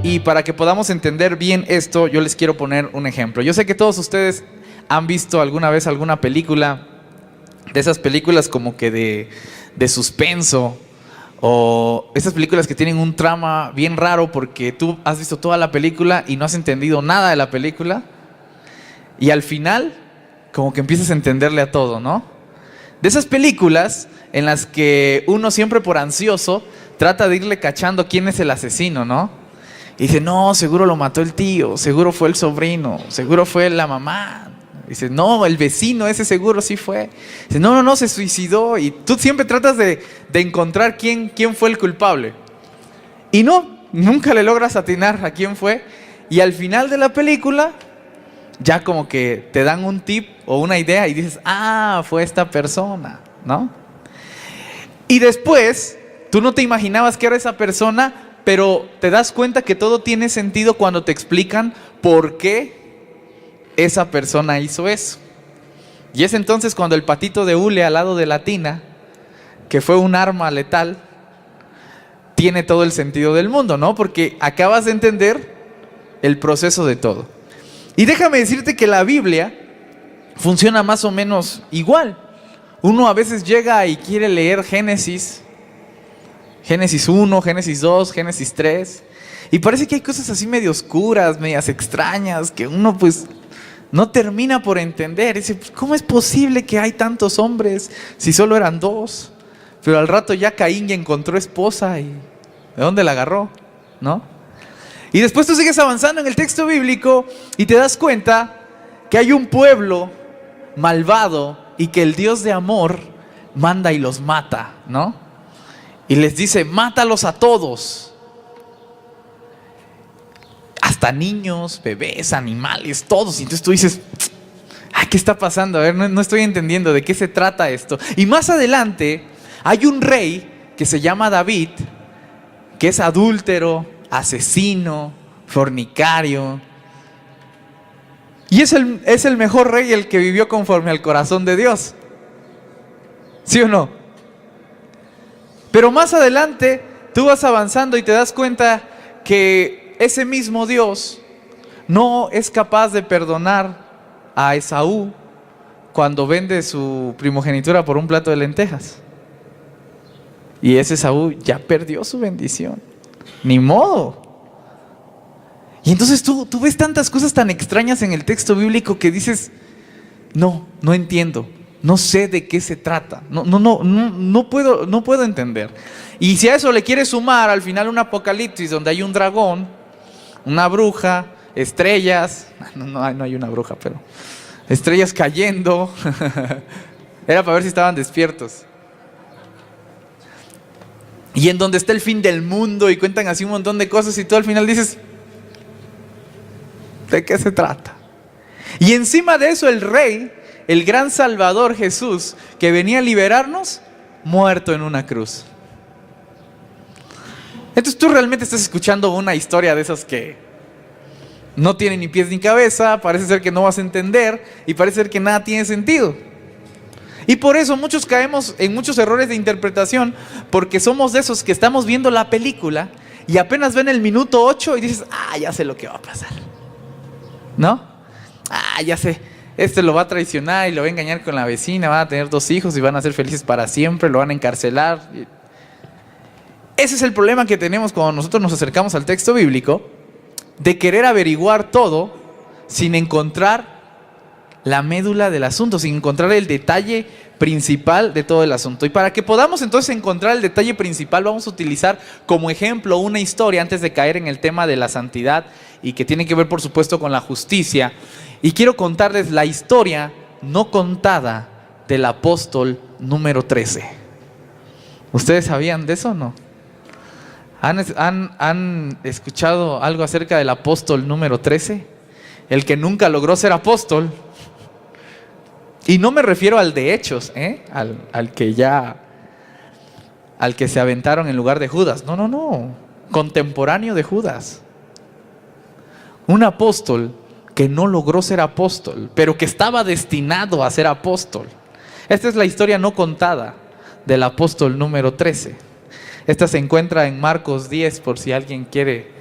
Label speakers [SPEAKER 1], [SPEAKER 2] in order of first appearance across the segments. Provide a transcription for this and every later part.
[SPEAKER 1] Y para que podamos entender bien esto, yo les quiero poner un ejemplo. Yo sé que todos ustedes han visto alguna vez alguna película, de esas películas como que de suspenso, o esas películas que tienen un trama bien raro porque tú has visto toda la película y no has entendido nada de la película, y al final como que empiezas a entenderle a todo, ¿no? De esas películas en las que uno siempre por ansioso trata de irle cachando quién es el asesino, ¿no? Y dice, no, seguro lo mató el tío, seguro fue el sobrino, seguro fue la mamá. Dice, no, el vecino ese seguro sí fue. Dice, no, se suicidó. Y tú siempre tratas de encontrar quién fue el culpable. Y no, nunca le logras atinar a quién fue. Y al final de la película, ya como que te dan un tip o una idea y dices, ah, fue esta persona, ¿no? Y después, tú no te imaginabas que era esa persona, pero te das cuenta que todo tiene sentido cuando te explican por qué esa persona hizo eso. Y es entonces cuando el patito de hule al lado de la tina, que fue un arma letal, tiene todo el sentido del mundo, ¿no? Porque acabas de entender el proceso de todo. Y déjame decirte que la Biblia funciona más o menos igual. Uno a veces llega y quiere leer Génesis 1, Génesis 2, Génesis 3. Y parece que hay cosas así medio oscuras, medias extrañas, que uno pues no termina por entender. Dice, pues, ¿cómo es posible que hay tantos hombres si solo eran 2? Pero al rato ya Caín ya encontró esposa y ¿de dónde la agarró? ¿No? Y después tú sigues avanzando en el texto bíblico y te das cuenta que hay un pueblo malvado y que el Dios de amor manda y los mata, ¿no? Y les dice, mátalos a todos. Hasta niños, bebés, animales, todos. Y entonces tú dices, ¿qué está pasando? A ver, no estoy entendiendo de qué se trata esto. Y más adelante hay un rey que se llama David, que es adúltero, asesino, fornicario. Y es el mejor rey, el que vivió conforme al corazón de Dios. ¿Sí o no? Pero más adelante tú vas avanzando y te das cuenta que ese mismo Dios no es capaz de perdonar a Esaú cuando vende su primogenitura por un plato de lentejas. Y ese Esaú ya perdió su bendición. Ni modo. Y entonces tú ves tantas cosas tan extrañas en el texto bíblico que dices, no entiendo. No sé de qué se trata. No puedo entender. Y si a eso le quieres sumar al final un apocalipsis donde hay un dragón, una bruja, estrellas. No hay una bruja, pero estrellas cayendo. Era para ver si estaban despiertos. Y en donde está el fin del mundo y cuentan así un montón de cosas y tú al final dices, ¿de qué se trata? Y encima de eso el rey, el gran Salvador Jesús, que venía a liberarnos, muerto en una cruz. Entonces tú realmente estás escuchando una historia de esas que no tiene ni pies ni cabeza, parece ser que no vas a entender y parece ser que nada tiene sentido. Y por eso muchos caemos en muchos errores de interpretación, porque somos de esos que estamos viendo la película y apenas ven el minuto 8 y dices, ya sé lo que va a pasar, ¿no? Ya sé. Este lo va a traicionar y lo va a engañar con la vecina, van a tener 2 hijos y van a ser felices para siempre, lo van a encarcelar. Ese es el problema que tenemos cuando nosotros nos acercamos al texto bíblico, de querer averiguar todo sin encontrar la médula del asunto, sin encontrar el detalle principal de todo el asunto. Y para que podamos entonces encontrar el detalle principal, vamos a utilizar como ejemplo una historia antes de caer en el tema de la santidad y que tiene que ver por supuesto con la justicia. Y quiero contarles la historia no contada del apóstol número 13. ¿Ustedes sabían de eso o no? ¿Han escuchado algo acerca del apóstol número 13? El que nunca logró ser apóstol. Y no me refiero al de Hechos, al que se aventaron en lugar de Judas. No. Contemporáneo de Judas. Un apóstol que no logró ser apóstol, pero que estaba destinado a ser apóstol. Esta es la historia no contada del apóstol número 13. Esta se encuentra en Marcos 10, por si alguien quiere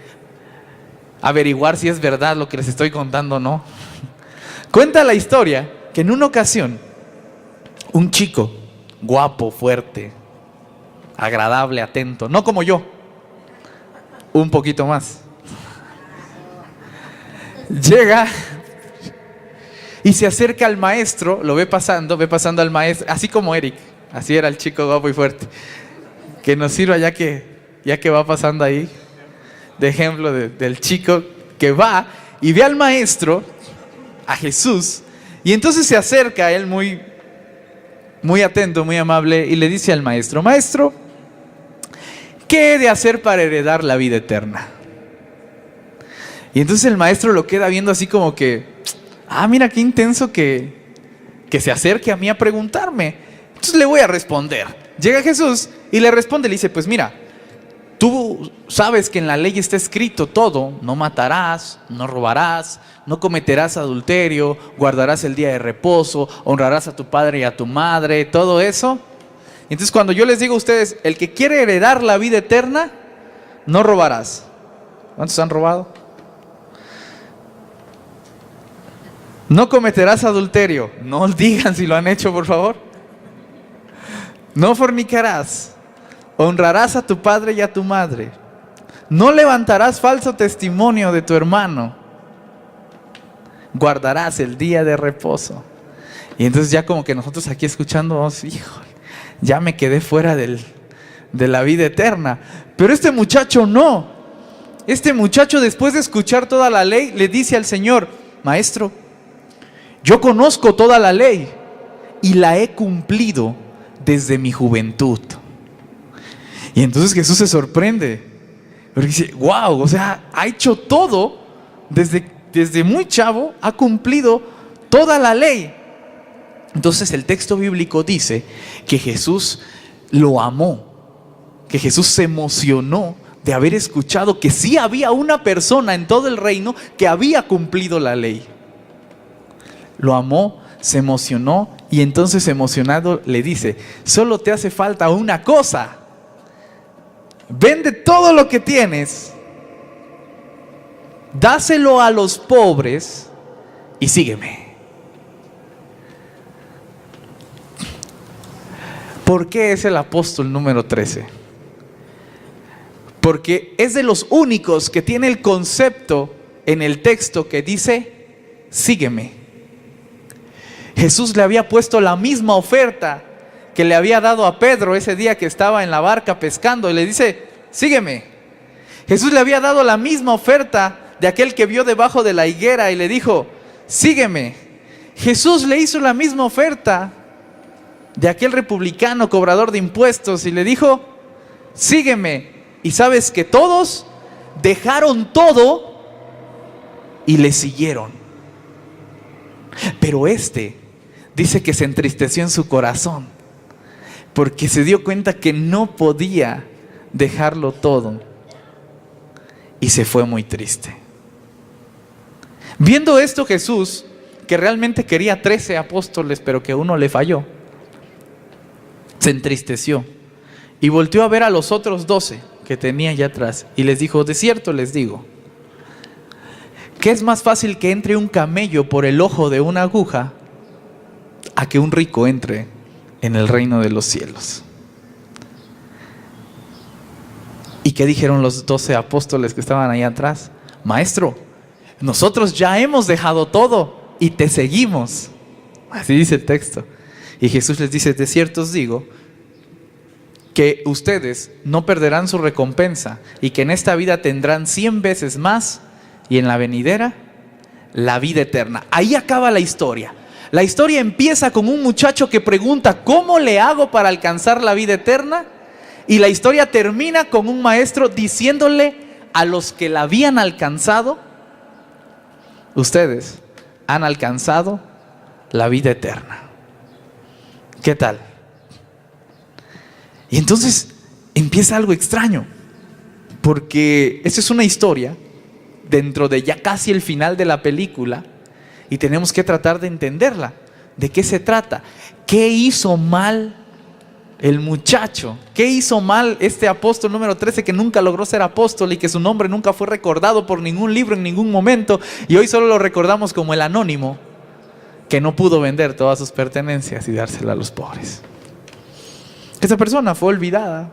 [SPEAKER 1] averiguar si es verdad lo que les estoy contando o no. Cuenta la historia que en una ocasión un chico guapo, fuerte, agradable, atento, no como yo, un poquito más, llega y se acerca al maestro, lo ve pasando al maestro, así como Eric, así era el chico guapo y fuerte, que nos sirva ya que va pasando ahí, de ejemplo del chico que va y ve al maestro, a Jesús, y entonces se acerca a él muy, muy atento, muy amable, y le dice al maestro: maestro, ¿qué he de hacer para heredar la vida eterna? Y entonces el maestro lo queda viendo así como que, mira qué intenso que se acerque a mí a preguntarme. Entonces le voy a responder. Llega Jesús y le responde, le dice: pues mira, tú sabes que en la ley está escrito todo: no matarás, no robarás, no cometerás adulterio, guardarás el día de reposo, honrarás a tu padre y a tu madre, todo eso. Entonces cuando yo les digo a ustedes, el que quiere heredar la vida eterna, no robarás. ¿Cuántos han robado? No cometerás adulterio. No digan si lo han hecho, por favor. No fornicarás. Honrarás a tu padre y a tu madre. No levantarás falso testimonio de tu hermano. Guardarás el día de reposo. Y entonces ya como que nosotros aquí escuchando, híjole, ya me quedé fuera de la vida eterna. Pero este muchacho no. Este muchacho, después de escuchar toda la ley, le dice al Señor: maestro, yo conozco toda la ley y la he cumplido desde mi juventud. Y entonces Jesús se sorprende, porque dice: wow, o sea, ha hecho todo, desde muy chavo, ha cumplido toda la ley. Entonces el texto bíblico dice que Jesús lo amó, que Jesús se emocionó de haber escuchado que sí había una persona en todo el reino que había cumplido la ley. Lo amó, se emocionó, y entonces emocionado le dice: solo te hace falta una cosa. Vende todo lo que tienes, dáselo a los pobres y sígueme. ¿Por qué es el apóstol número 13? Porque es de los únicos que tiene el concepto en el texto que dice: sígueme. Jesús le había puesto la misma oferta que le había dado a Pedro ese día que estaba en la barca pescando, y le dice: sígueme. Jesús le había dado la misma oferta de aquel que vio debajo de la higuera y le dijo: sígueme. Jesús le hizo la misma oferta de aquel republicano cobrador de impuestos y le dijo: sígueme. Y sabes que todos dejaron todo y le siguieron. Pero dice que se entristeció en su corazón, porque se dio cuenta que no podía dejarlo todo, y se fue muy triste. Viendo esto, Jesús, que realmente quería 13 apóstoles, pero que uno le falló, se entristeció y volteó a ver a los otros 12 que tenía allá atrás y les dijo: de cierto les digo, que es más fácil que entre un camello por el ojo de una aguja a que un rico entre en el reino de los cielos. ¿Y qué dijeron los 12 apóstoles que estaban ahí atrás? Maestro, nosotros ya hemos dejado todo y te seguimos. Así dice el texto. Y Jesús les dice: de cierto os digo que ustedes no perderán su recompensa, y que en esta vida tendrán 100 veces más, y en la venidera la vida eterna. Ahí acaba la historia. La historia empieza con un muchacho que pregunta: ¿cómo le hago para alcanzar la vida eterna? Y la historia termina con un maestro diciéndole a los que la habían alcanzado: ustedes han alcanzado la vida eterna. ¿Qué tal? Y entonces empieza algo extraño, porque esa es una historia dentro de ya casi el final de la película, y tenemos que tratar de entenderla. ¿De qué se trata? ¿Qué hizo mal El muchacho. ¿Qué hizo mal este apóstol número 13 que nunca logró ser apóstol y que su nombre nunca fue recordado por ningún libro en ningún momento? Y hoy solo lo recordamos como el anónimo que no pudo vender todas sus pertenencias y dársela a los pobres. Esa persona fue olvidada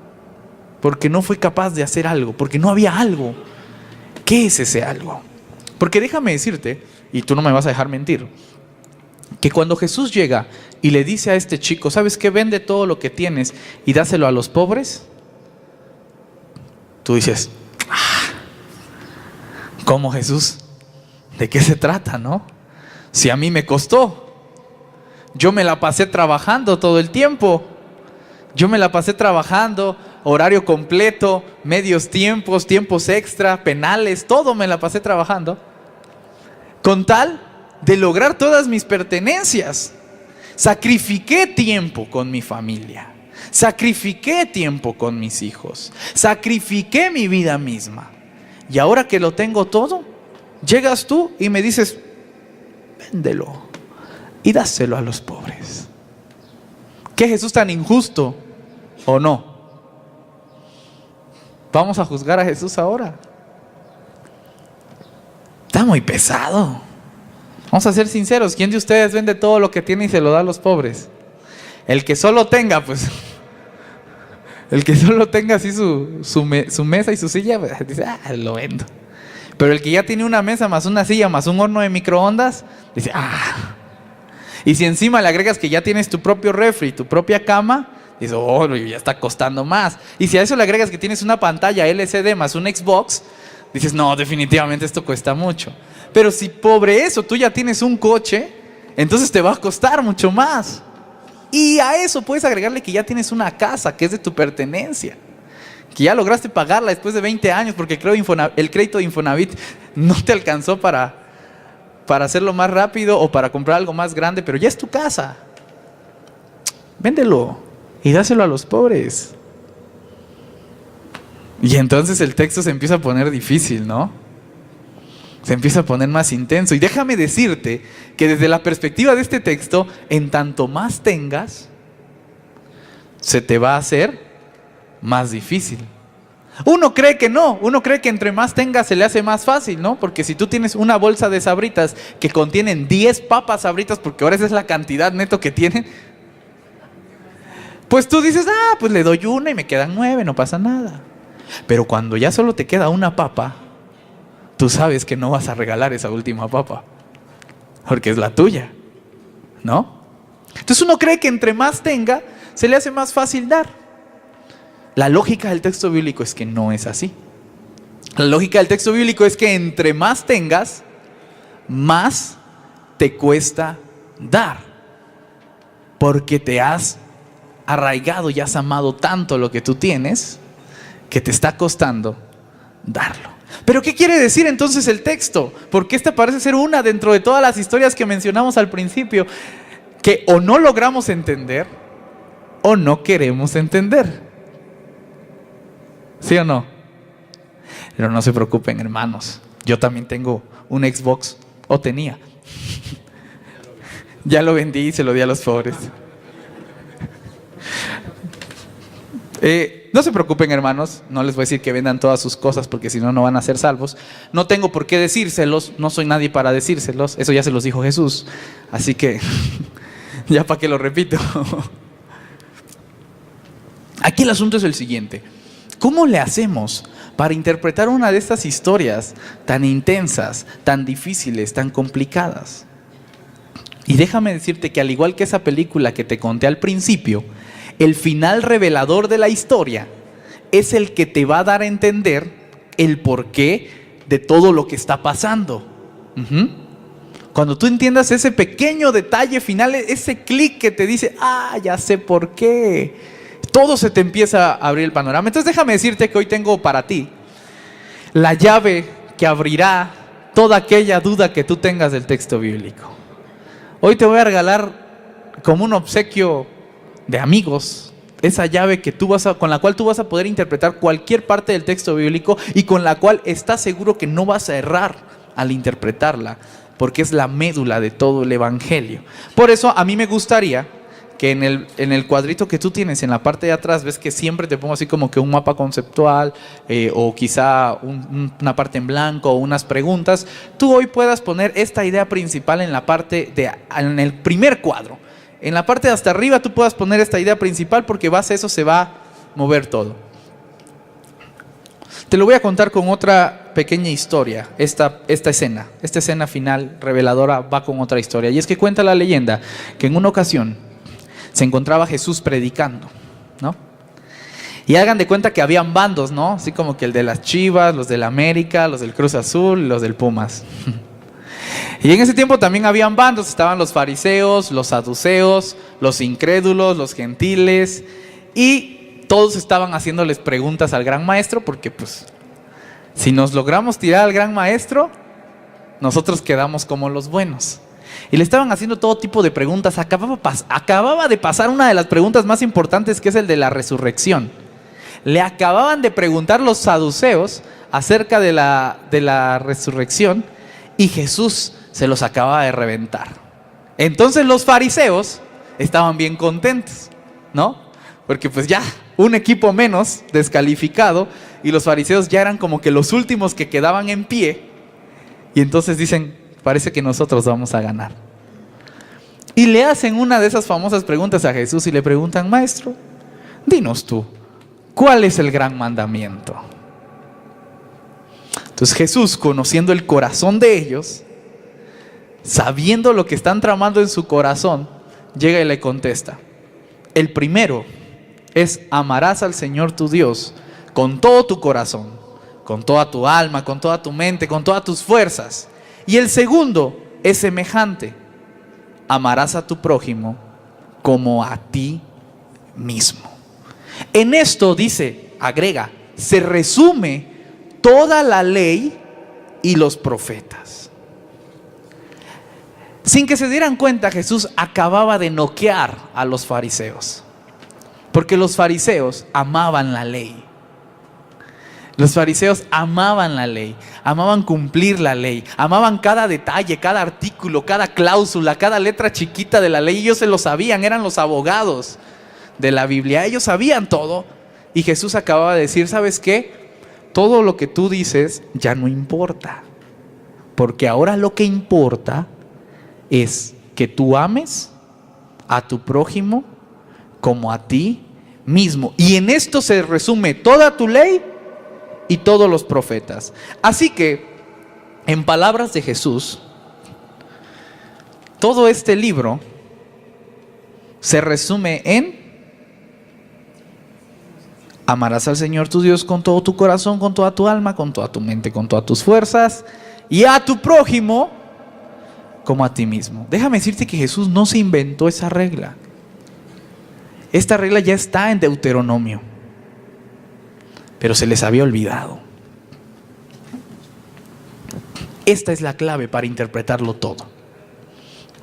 [SPEAKER 1] porque no fue capaz de hacer algo, porque no había algo. ¿Qué es ese algo? Porque déjame decirte, y tú no me vas a dejar mentir, que cuando Jesús llega y le dice a este chico, ¿sabes qué? Vende todo lo que tienes y dáselo a los pobres. Tú dices, ¿cómo, Jesús? ¿De qué se trata, no? Si a mí me costó. Yo me la pasé trabajando todo el tiempo. Yo me la pasé trabajando, horario completo, medios tiempos, tiempos extra, penales, todo me la pasé trabajando. Con tal de lograr todas mis pertenencias. Sacrifiqué tiempo con mi familia. Sacrifiqué tiempo con mis hijos. Sacrifiqué mi vida misma. Y ahora que lo tengo todo, llegas tú y me dices, véndelo y dáselo a los pobres. ¿Qué Jesús tan injusto o no? ¿Vamos a juzgar a Jesús ahora? Está muy pesado. Vamos a ser sinceros, ¿quién de ustedes vende todo lo que tiene y se lo da a los pobres? El que solo tenga, pues, el que solo tenga así su mesa y su silla, pues, dice, lo vendo. Pero el que ya tiene una mesa, más una silla, más un horno de microondas, dice, Y si encima le agregas que ya tienes tu propio refri, tu propia cama, dices, ya está costando más. Y si a eso le agregas que tienes una pantalla LCD más un Xbox, dices, no, definitivamente esto cuesta mucho. Pero si pobre eso, tú ya tienes un coche, entonces te va a costar mucho más. Y a eso puedes agregarle que ya tienes una casa que es de tu pertenencia, que ya lograste pagarla después de 20 años porque el crédito de Infonavit no te alcanzó para hacerlo más rápido o para comprar algo más grande, pero ya es tu casa. Véndelo y dáselo a los pobres. Y entonces el texto se empieza a poner difícil, ¿no? Se empieza a poner más intenso. Y déjame decirte que desde la perspectiva de este texto, en tanto más tengas, se te va a hacer más difícil. Uno cree que no, uno cree que entre más tengas se le hace más fácil, ¿no? Porque si tú tienes una bolsa de Sabritas que contienen 10 papas Sabritas, porque ahora esa es la cantidad neto que tienen, pues tú dices, pues le doy una y me quedan 9, no pasa nada. Pero cuando ya solo te queda una papa, tú sabes que no vas a regalar esa última papa, porque es la tuya, ¿no? Entonces uno cree que entre más tenga, se le hace más fácil dar. La lógica del texto bíblico es que no es así. La lógica del texto bíblico es que entre más tengas, más te cuesta dar, porque te has arraigado y has amado tanto lo que tú tienes, que te está costando darlo. ¿Pero qué quiere decir entonces el texto? Porque esta parece ser una dentro de todas las historias que mencionamos al principio, que o no logramos entender o no queremos entender. ¿Sí o no? Pero no se preocupen, hermanos. Yo también tengo un Xbox, o tenía. Ya lo vendí y se lo di a los pobres. No se preocupen, hermanos, no les voy a decir que vendan todas sus cosas porque si no, no van a ser salvos. No tengo por qué decírselos, no soy nadie para decírselos, eso ya se los dijo Jesús. Así que, ya para qué lo repito. Aquí el asunto es el siguiente: ¿cómo le hacemos para interpretar una de estas historias tan intensas, tan difíciles, tan complicadas? Y déjame decirte que al igual que esa película que te conté al principio, el final revelador de la historia es el que te va a dar a entender el porqué de todo lo que está pasando. Cuando tú entiendas ese pequeño detalle final, ese clic que te dice, ya sé por qué, todo se te empieza a abrir el panorama. Entonces déjame decirte que hoy tengo para ti la llave que abrirá toda aquella duda que tú tengas del texto bíblico. Hoy te voy a regalar como un obsequio de amigos esa llave que con la cual tú vas a poder interpretar cualquier parte del texto bíblico y con la cual estás seguro que no vas a errar al interpretarla, porque es la médula de todo el evangelio. Por eso a mí me gustaría que en el cuadrito que tú tienes en la parte de atrás, ves que siempre te pongo así como que un mapa conceptual o quizá una parte en blanco o unas preguntas. Tú hoy puedas poner esta idea principal en la parte en el primer cuadro. En la parte de hasta arriba tú puedas poner esta idea principal, porque base a eso se va a mover todo. Te lo voy a contar con otra pequeña historia. Esta escena final reveladora va con otra historia. Y es que cuenta la leyenda que en una ocasión se encontraba Jesús predicando, ¿no? Y hagan de cuenta que habían bandos, ¿no? Así como que el de las Chivas, los del América, los del Cruz Azul, los del Pumas. Y en ese tiempo también habían bandos. Estaban los fariseos, los saduceos, los incrédulos, los gentiles. Y todos estaban haciéndoles preguntas al gran maestro, porque pues si nos logramos tirar al gran maestro, nosotros quedamos como los buenos. Y le estaban haciendo todo tipo de preguntas. Acababa de pasar una de las preguntas más importantes, que es el de la resurrección. Le acababan de preguntar los saduceos acerca de la resurrección, y Jesús se los acababa de reventar. Entonces los fariseos estaban bien contentos, ¿no? Porque pues ya un equipo menos descalificado, y los fariseos ya eran como que los últimos que quedaban en pie. Y entonces dicen: parece que nosotros vamos a ganar. Y le hacen una de esas famosas preguntas a Jesús y le preguntan: maestro, dinos tú, ¿cuál es el gran mandamiento? Entonces Jesús, conociendo el corazón de ellos, sabiendo lo que están tramando en su corazón, llega y le contesta: el primero es: amarás al Señor tu Dios con todo tu corazón, con toda tu alma, con toda tu mente, con todas tus fuerzas. Y el segundo es semejante: amarás a tu prójimo como a ti mismo. En esto, dice, agrega, se resume toda la ley y los profetas. Sin que se dieran cuenta, Jesús acababa de noquear a los fariseos, porque los fariseos amaban la ley. Los fariseos amaban la ley, amaban cumplir la ley, amaban cada detalle, cada artículo, cada cláusula, cada letra chiquita de la ley. Ellos se lo sabían, eran los abogados de la Biblia, ellos sabían todo. Y Jesús acababa de decir: ¿sabes qué? Todo lo que tú dices ya no importa, porque ahora lo que importa es que tú ames a tu prójimo como a ti mismo. Y en esto se resume toda tu ley y todos los profetas. Así que, en palabras de Jesús, todo este libro se resume en: amarás al Señor tu Dios con todo tu corazón, con toda tu alma, con toda tu mente, con todas tus fuerzas, y a tu prójimo como a ti mismo. Déjame decirte que Jesús no se inventó esa regla. Esta regla ya está en Deuteronomio, pero se les había olvidado. Esta es la clave para interpretarlo todo.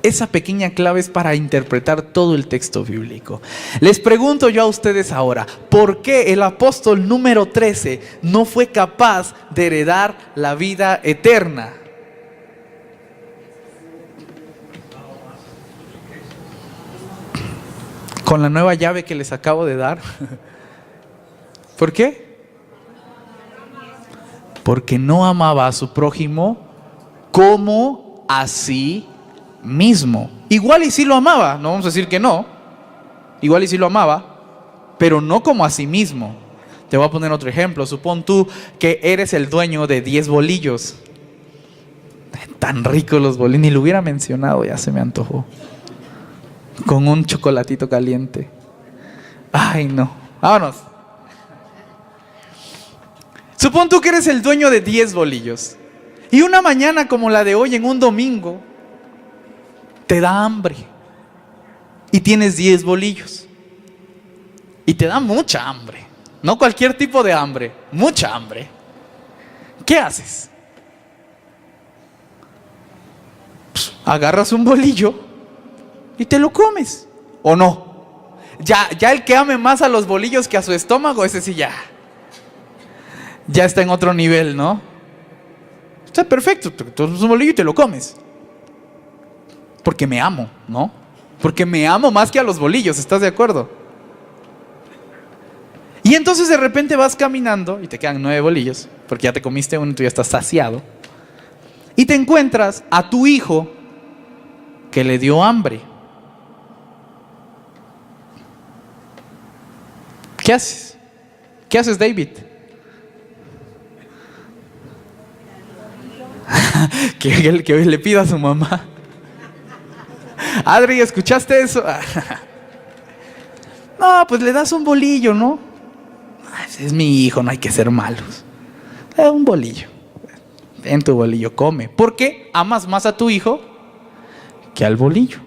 [SPEAKER 1] Esa pequeña clave es para interpretar todo el texto bíblico. Les pregunto yo a ustedes ahora: ¿por qué el apóstol número 13 no fue capaz de heredar la vida eterna? Con la nueva llave que les acabo de dar. ¿Por qué? Porque no amaba a su prójimo como a sí mismo. Igual y sí lo amaba, no vamos a decir que no. Igual y sí lo amaba, pero no como a sí mismo. Te voy a poner otro ejemplo. Supón tú que eres el dueño de 10 bolillos. Tan ricos los bolillos, ni lo hubiera mencionado, ya se me antojó. Con un chocolatito caliente. Ay, no. Vámonos. Supón tú que eres el dueño de 10 bolillos. Y una mañana como la de hoy, en un domingo, te da hambre. Y tienes 10 bolillos. Y te da mucha hambre. No cualquier tipo de hambre, mucha hambre. ¿Qué haces? Pues, agarras un bolillo y te lo comes, ¿o no? Ya el que ame más a los bolillos que a su estómago, ese sí ya está en otro nivel, ¿no? Está perfecto, tú tomas un bolillo y te lo comes, porque me amo, ¿no? Porque me amo más que a los bolillos, ¿estás de acuerdo? Y entonces de repente vas caminando y te quedan 9 bolillos, porque ya te comiste uno y tú ya estás saciado. Y te encuentras a tu hijo que le dio hambre. ¿Qué haces? ¿Qué haces, David? que le pida a su mamá. Adri, ¿escuchaste eso? No, pues le das un bolillo, ¿no? Es mi hijo, no hay que ser malos. Un bolillo. En tu bolillo, come. Porque amas más a tu hijo que al bolillo.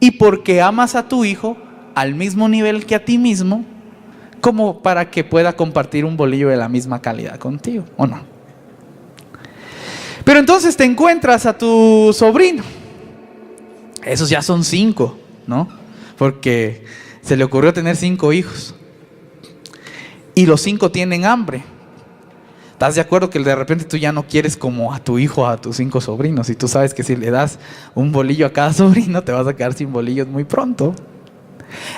[SPEAKER 1] Y porque amas a tu hijo al mismo nivel que a ti mismo, como para que pueda compartir un bolillo de la misma calidad contigo, ¿o no? Pero entonces te encuentras a tu sobrino. Esos ya son 5, ¿no? Porque se le ocurrió tener 5 hijos. Y los 5 tienen hambre. ¿Estás de acuerdo que de repente tú ya no quieres como a tu hijo, a tus 5 sobrinos? Y tú sabes que si le das un bolillo a cada sobrino, te vas a quedar sin bolillos muy pronto.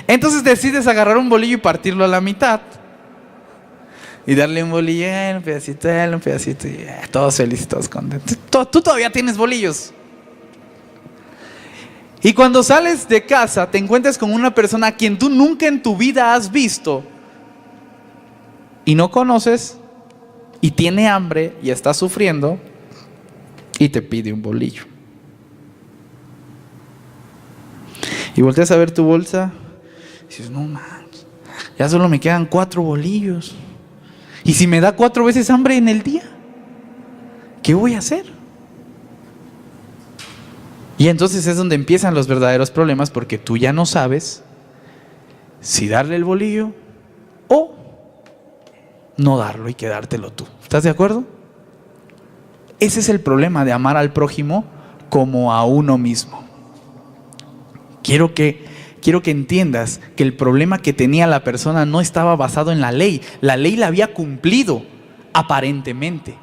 [SPEAKER 1] Entonces decides agarrar un bolillo y partirlo a la mitad. Y darle un bolillo, un pedacito, y todos felices, todos contentos. Tú todavía tienes bolillos. Y cuando sales de casa, te encuentras con una persona a quien tú nunca en tu vida has visto y no conoces, y tiene hambre y está sufriendo, y te pide un bolillo. Y volteas a ver tu bolsa y dices, no más, ya solo me quedan 4 bolillos. Y si me da 4 veces hambre en el día, ¿qué voy a hacer? Y entonces es donde empiezan los verdaderos problemas, porque tú ya no sabes si darle el bolillo o no darlo y quedártelo tú. ¿Estás de acuerdo? Ese es el problema de amar al prójimo como a uno mismo. Quiero que entiendas que el problema que tenía la persona no estaba basado en la ley. La ley la había cumplido, aparentemente,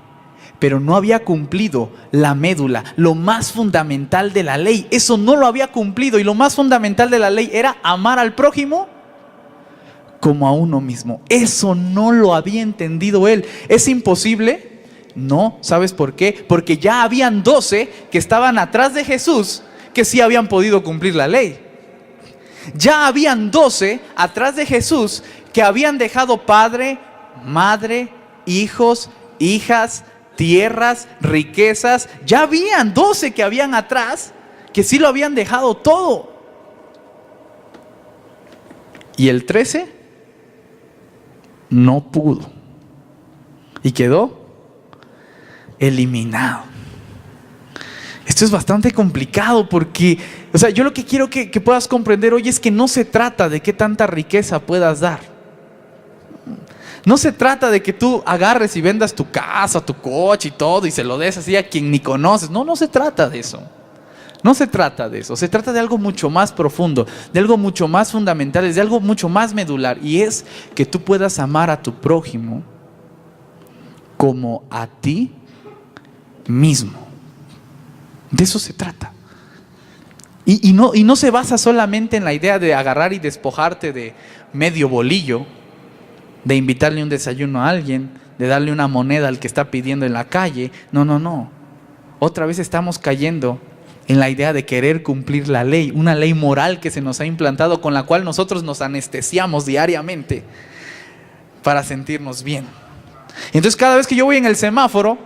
[SPEAKER 1] pero no había cumplido la médula, lo más fundamental de la ley. Eso no lo había cumplido, y lo más fundamental de la ley era amar al prójimo como a uno mismo. Eso no lo había entendido él. ¿Es imposible? No. ¿Sabes por qué? Porque ya habían 12 que estaban atrás de Jesús que sí habían podido cumplir la ley. Ya habían 12 atrás de Jesús que habían dejado padre, madre, hijos, hijas, tierras, riquezas. Ya habían 12 que habían atrás que sí lo habían dejado todo. Y el 13 no pudo y quedó eliminado. Esto es bastante complicado porque, yo lo que quiero que puedas comprender hoy es que no se trata de qué tanta riqueza puedas dar. No se trata de que tú agarres y vendas tu casa, tu coche y todo y se lo des así a quien ni conoces. No, no se trata de eso. No se trata de eso. Se trata de algo mucho más profundo, de algo mucho más fundamental, de algo mucho más medular. Y es que tú puedas amar a tu prójimo como a ti mismo. De eso se trata. Y no se basa solamente en la idea de agarrar y despojarte de medio bolillo, de invitarle un desayuno a alguien, de darle una moneda al que está pidiendo en la calle. No. Otra vez estamos cayendo en la idea de querer cumplir la ley, una ley moral que se nos ha implantado, con la cual nosotros nos anestesiamos diariamente para sentirnos bien. Entonces cada vez que yo voy en el semáforo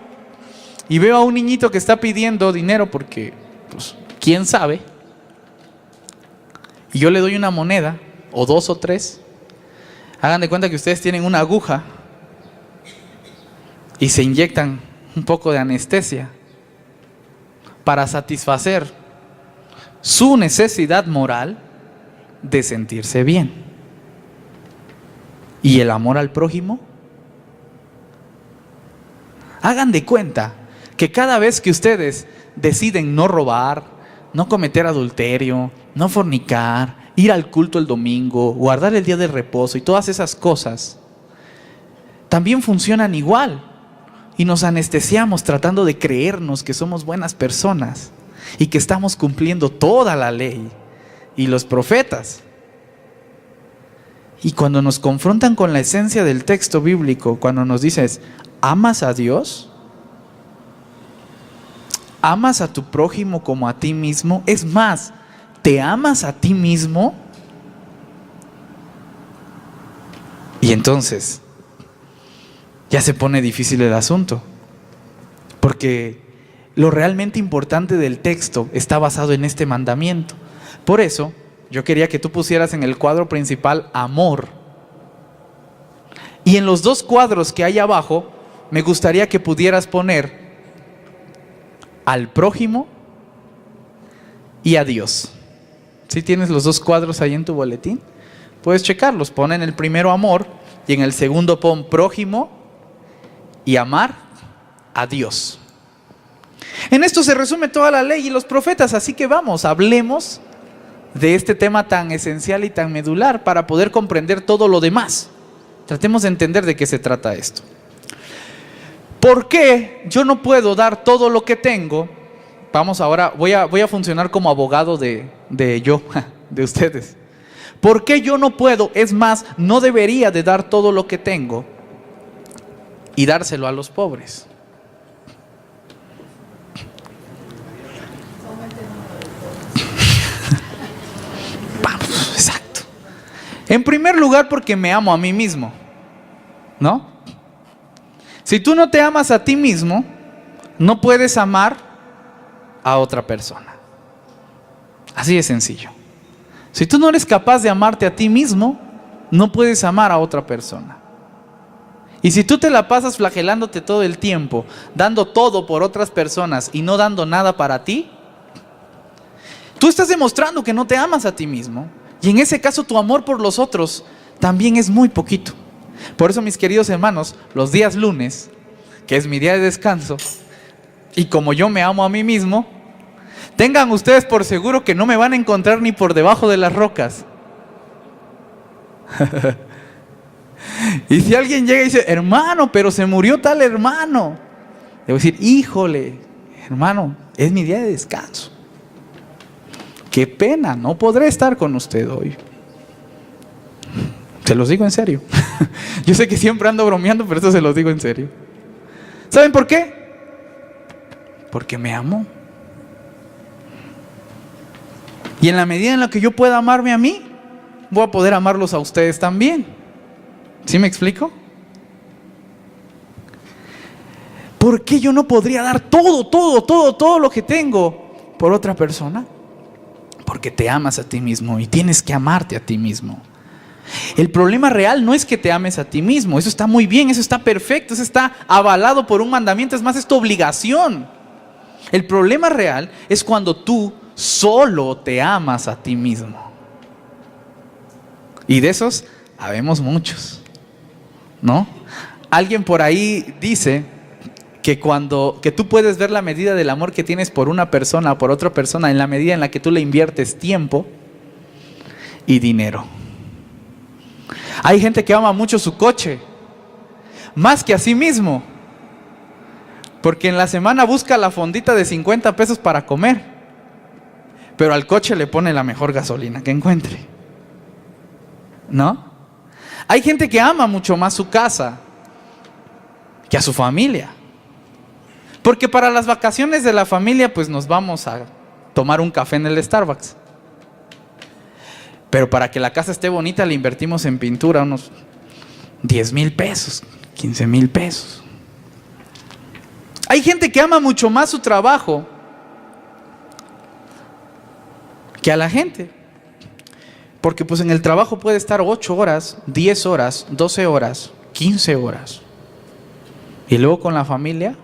[SPEAKER 1] y veo a un niñito que está pidiendo dinero porque, pues, quién sabe, y yo le doy una moneda, o 2 o 3, hagan de cuenta que ustedes tienen una aguja y se inyectan un poco de anestesia para satisfacer su necesidad moral de sentirse bien. ¿Y el amor al prójimo? Hagan de cuenta que cada vez que ustedes deciden no robar, no cometer adulterio, no fornicar, ir al culto el domingo, guardar el día de reposo y todas esas cosas, también funcionan igual. Y nos anestesiamos tratando de creernos que somos buenas personas y que estamos cumpliendo toda la ley. y los profetas. Y cuando nos confrontan con la esencia del texto bíblico, cuando nos dices, ¿amas a Dios? ¿Amas a tu prójimo como a ti mismo? Es más, ¿te amas a ti mismo? Y entonces, ya se pone difícil el asunto. Porque lo realmente importante del texto está basado en este mandamiento. Por eso, yo quería que tú pusieras en el cuadro principal amor. Y en los dos cuadros que hay abajo, me gustaría que pudieras poner al prójimo y a Dios. ¿Sí tienes los dos cuadros ahí en tu boletín? Puedes checarlos. Pon en el primero amor y en el segundo pon prójimo y amar a Dios. En esto se resume toda la ley y los profetas, así que vamos, hablemos de este tema tan esencial y tan medular para poder comprender todo lo demás. Tratemos de entender de qué se trata esto. ¿Por qué yo no puedo dar todo lo que tengo? Vamos ahora, voy a funcionar como abogado de ustedes. ¿Por qué yo no puedo? Es más, no debería de dar todo lo que tengo y dárselo a los pobres. Vamos, exacto. En primer lugar, porque me amo a mí mismo, ¿no? Si tú no te amas a ti mismo, no puedes amar a otra persona. Así de sencillo. Si tú no eres capaz de amarte a ti mismo, no puedes amar a otra persona. Y si tú te la pasas flagelándote todo el tiempo, dando todo por otras personas y no dando nada para ti, tú estás demostrando que no te amas a ti mismo. Y en ese caso tu amor por los otros también es muy poquito. Por eso, mis queridos hermanos, los días lunes, que es mi día de descanso, y como yo me amo a mí mismo, tengan ustedes por seguro que no me van a encontrar ni por debajo de las rocas. Y si alguien llega y dice, hermano, pero se murió tal hermano, le voy a decir, híjole, hermano, es mi día de descanso. Qué pena, no podré estar con usted hoy. Se los digo en serio. Yo sé que siempre ando bromeando, pero esto se los digo en serio. ¿Saben por qué? Porque me amo. Y en la medida en la que yo pueda amarme a mí, voy a poder amarlos a ustedes también. ¿Sí me explico? ¿Por qué yo no podría dar todo lo que tengo por otra persona? Porque te amas a ti mismo y tienes que amarte a ti mismo. El problema real no es que te ames a ti mismo. Eso está muy bien, eso está perfecto, eso está avalado por un mandamiento. Es más, es tu obligación. El problema real es cuando tú solo te amas a ti mismo. Y de esos habemos muchos, ¿no? Alguien por ahí dice que tú puedes ver la medida del amor que tienes por una persona o por otra persona en la medida en la que tú le inviertes tiempo y dinero. Hay gente que ama mucho su coche, más que a sí mismo, porque en la semana busca la fondita de 50 pesos para comer, pero al coche le pone la mejor gasolina que encuentre, ¿no? Hay gente que ama mucho más su casa que a su familia, porque para las vacaciones de la familia pues nos vamos a tomar un café en el Starbucks. Pero para que la casa esté bonita le invertimos en pintura unos 10,000 pesos, 15,000 pesos. Hay gente que ama mucho más su trabajo que a la gente. Porque pues en el trabajo puede estar 8 horas, 10 horas, 12 horas, 15 horas. Y luego con la familia,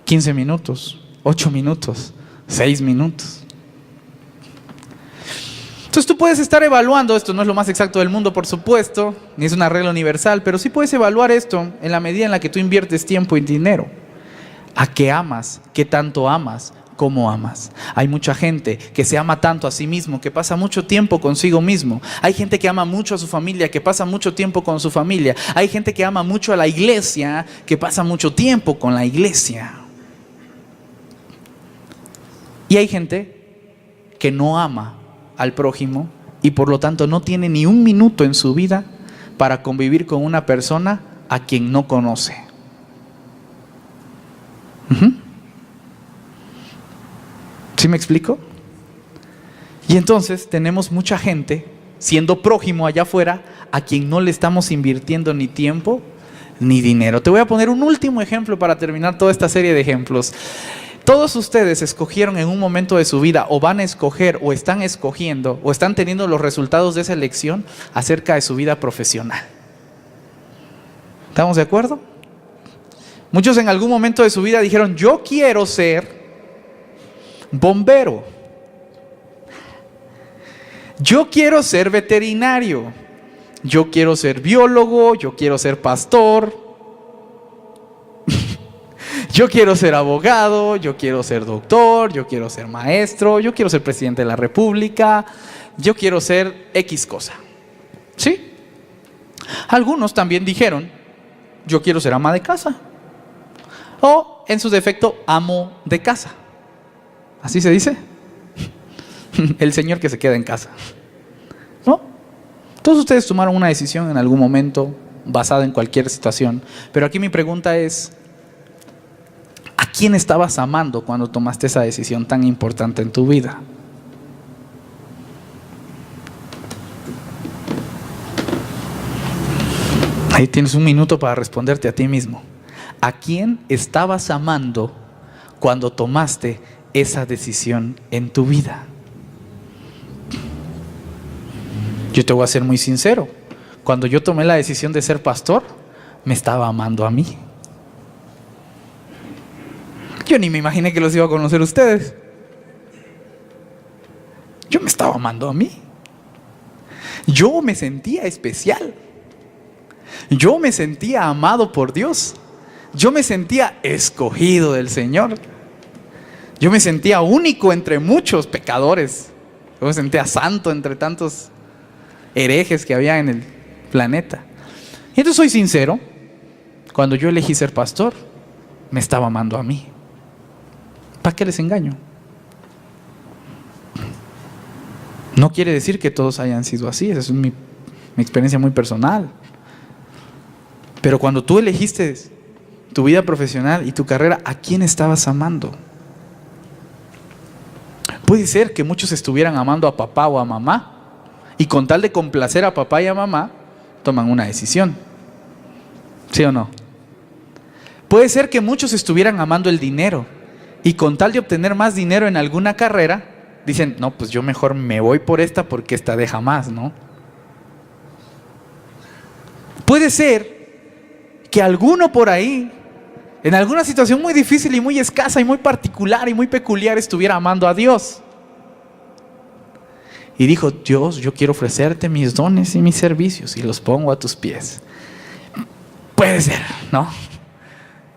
[SPEAKER 1] 15 minutos, 8 minutos, 6 minutos. Entonces tú puedes estar evaluando, esto no es lo más exacto del mundo por supuesto, ni es una regla universal, pero sí puedes evaluar esto en la medida en la que tú inviertes tiempo y dinero. ¿A qué amas? ¿Qué tanto amas? ¿Cómo amas? Hay mucha gente que se ama tanto a sí mismo, que pasa mucho tiempo consigo mismo. Hay gente que ama mucho a su familia, que pasa mucho tiempo con su familia. Hay gente que ama mucho a la iglesia, que pasa mucho tiempo con la iglesia. Y hay gente que no ama al prójimo y por lo tanto no tiene ni un minuto en su vida para convivir con una persona a quien no conoce. ¿Sí me explico? Y entonces tenemos mucha gente siendo prójimo allá afuera a quien no le estamos invirtiendo ni tiempo ni dinero. Te voy a poner un último ejemplo para terminar toda esta serie de ejemplos. Todos ustedes escogieron en un momento de su vida, o van a escoger, o están escogiendo, o están teniendo los resultados de esa elección acerca de su vida profesional. ¿Estamos de acuerdo? Muchos en algún momento de su vida dijeron: yo quiero ser bombero, yo quiero ser veterinario, yo quiero ser biólogo, yo quiero ser pastor, yo quiero ser abogado, yo quiero ser doctor, yo quiero ser maestro, yo quiero ser presidente de la República, yo quiero ser X cosa. ¿Sí? Algunos también dijeron: yo quiero ser ama de casa, o en su defecto amo de casa. ¿Así se dice? El señor que se queda en casa, ¿no? Todos ustedes tomaron una decisión en algún momento basada en cualquier situación, pero aquí mi pregunta es: ¿a quién estabas amando cuando tomaste esa decisión tan importante en tu vida? Ahí tienes un minuto para responderte a ti mismo. ¿A quién estabas amando cuando tomaste esa decisión en tu vida? Yo te voy a ser muy sincero. Cuando yo tomé la decisión de ser pastor, me estaba amando a mí. Yo ni me imaginé que los iba a conocer ustedes. Yo me estaba amando a mí. Yo me sentía especial. Yo me sentía amado por Dios. Yo me sentía escogido del Señor. Yo me sentía único entre muchos pecadores. Yo me sentía santo entre tantos herejes que había en el planeta. Y entonces soy sincero, cuando yo elegí ser pastor, me estaba amando a mí. ¿Para qué les engaño? No quiere decir que todos hayan sido así, esa es mi experiencia muy personal. Pero cuando tú elegiste tu vida profesional y tu carrera, ¿a quién estabas amando? Puede ser que muchos estuvieran amando a papá o a mamá, y con tal de complacer a papá y a mamá, toman una decisión. ¿Sí o no? Puede ser que muchos estuvieran amando el dinero, y con tal de obtener más dinero en alguna carrera, dicen: no, pues yo mejor me voy por esta porque esta deja más, ¿no? Puede ser que alguno por ahí, en alguna situación muy difícil y muy escasa y muy particular y muy peculiar, estuviera amando a Dios. Y dijo: Dios, yo quiero ofrecerte mis dones y mis servicios y los pongo a tus pies. Puede ser, ¿no?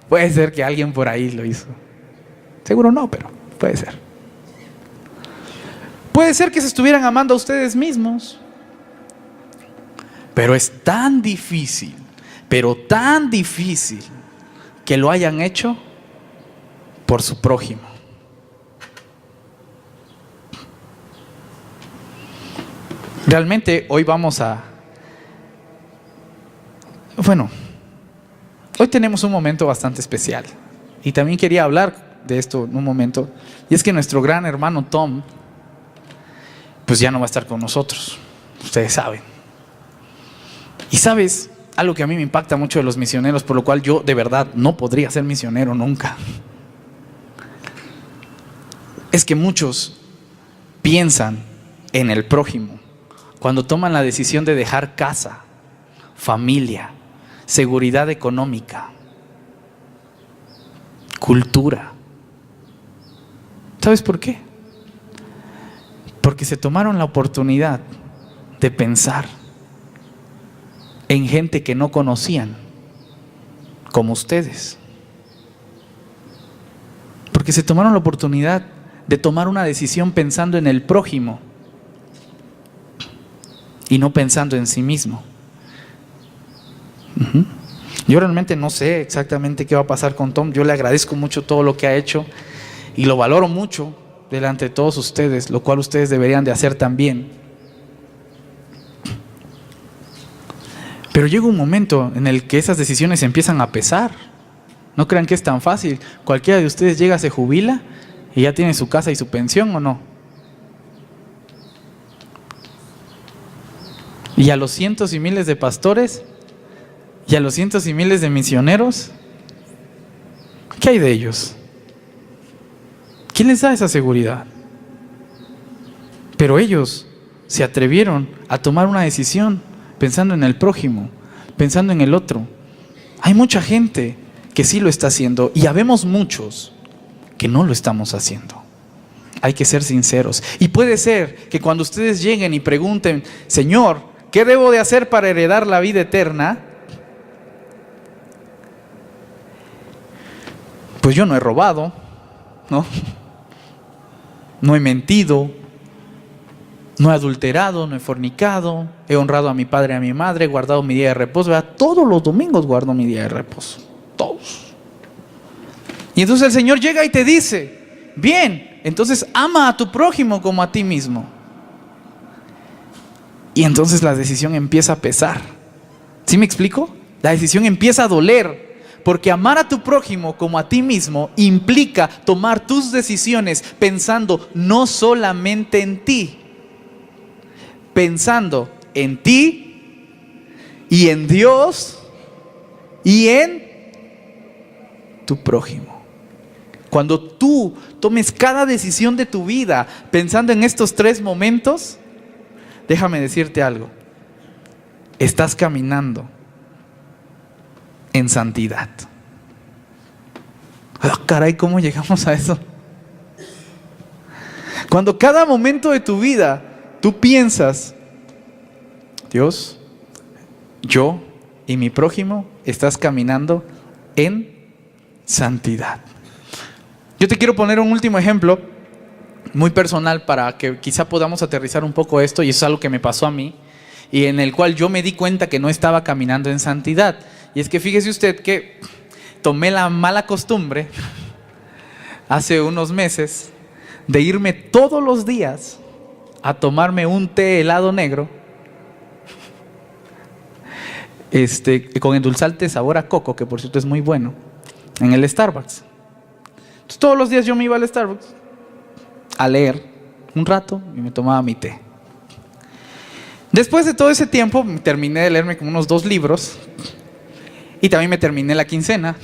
[SPEAKER 1] Puede ser que alguien por ahí lo hizo. Seguro no, pero puede ser. Puede ser que se estuvieran amando a ustedes mismos. Pero es tan difícil, pero tan difícil, que lo hayan hecho por su prójimo. Realmente hoy hoy tenemos un momento bastante especial. Y también quería hablar de esto en un momento. Y es que nuestro gran hermano Tom, pues ya no va a estar con nosotros. Ustedes saben. Y sabes, algo que a mí me impacta mucho de los misioneros, por lo cual yo de verdad no podría ser misionero nunca, es que muchos piensan en el prójimo cuando toman la decisión de dejar casa, familia, seguridad económica, cultura. ¿Sabes por qué? Porque se tomaron la oportunidad de pensar en gente que no conocían, como ustedes. Porque se tomaron la oportunidad de tomar una decisión pensando en el prójimo y no pensando en sí mismo. Yo realmente no sé exactamente qué va a pasar con Tom. Yo le agradezco mucho todo lo que ha hecho y lo valoro mucho, delante de todos ustedes, lo cual ustedes deberían de hacer también. Pero llega un momento en el que esas decisiones empiezan a pesar. No crean que es tan fácil. Cualquiera de ustedes llega, se jubila y ya tiene su casa y su pensión, ¿o no? Y a los cientos y miles de pastores y a los cientos y miles de misioneros, ¿qué hay de ellos? ¿Quién les da esa seguridad? Pero ellos se atrevieron a tomar una decisión pensando en el prójimo, pensando en el otro. Hay mucha gente que sí lo está haciendo y habemos muchos que no lo estamos haciendo. Hay que ser sinceros. Y puede ser que cuando ustedes lleguen y pregunten, Señor, ¿qué debo de hacer para heredar la vida eterna? Pues yo no he robado, ¿no? No he mentido, no he adulterado, no he fornicado, he honrado a mi padre y a mi madre, he guardado mi día de reposo. ¿Verdad? Todos los domingos guardo mi día de reposo, todos. Y entonces el Señor llega y te dice, bien, entonces ama a tu prójimo como a ti mismo. Y entonces la decisión empieza a pesar. ¿Sí me explico? La decisión empieza a doler. Porque amar a tu prójimo como a ti mismo implica tomar tus decisiones pensando no solamente en ti, pensando en ti y en Dios y en tu prójimo. Cuando tú tomes cada decisión de tu vida pensando en estos tres momentos, déjame decirte algo, estás caminando en santidad. Oh, caray, ¿cómo llegamos a eso? Cuando cada momento de tu vida tú piensas, Dios, yo y mi prójimo, estás caminando en santidad. Yo te quiero poner un último ejemplo muy personal para que quizá podamos aterrizar un poco esto, y eso es algo que me pasó a mí y en el cual yo me di cuenta que no estaba caminando en santidad. Y es que fíjese usted que tomé la mala costumbre hace unos meses de irme todos los días a tomarme un té helado negro con endulzante sabor a coco, que por cierto es muy bueno, en el Starbucks. Entonces, todos los días yo me iba al Starbucks a leer un rato y me tomaba mi té. Después de todo ese tiempo terminé de leerme como unos 2 libros y también me terminé la quincena.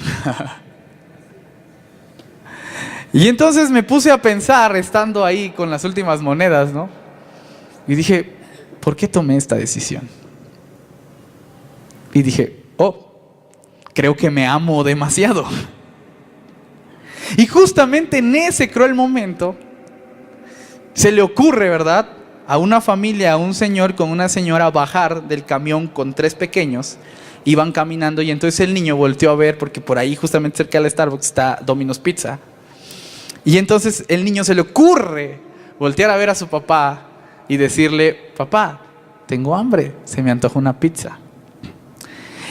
[SPEAKER 1] Y entonces me puse a pensar, estando ahí con las últimas monedas, ¿no? Y dije, ¿por qué tomé esta decisión? Y dije, creo que me amo demasiado. Y justamente en ese cruel momento se le ocurre, ¿verdad?, a una familia, a un señor con una señora bajar del camión con 3 pequeños. Iban caminando y entonces el niño volteó a ver, porque por ahí justamente cerca del Starbucks está Domino's Pizza. Y entonces el niño se le ocurre voltear a ver a su papá y decirle, papá, tengo hambre, se me antoja una pizza.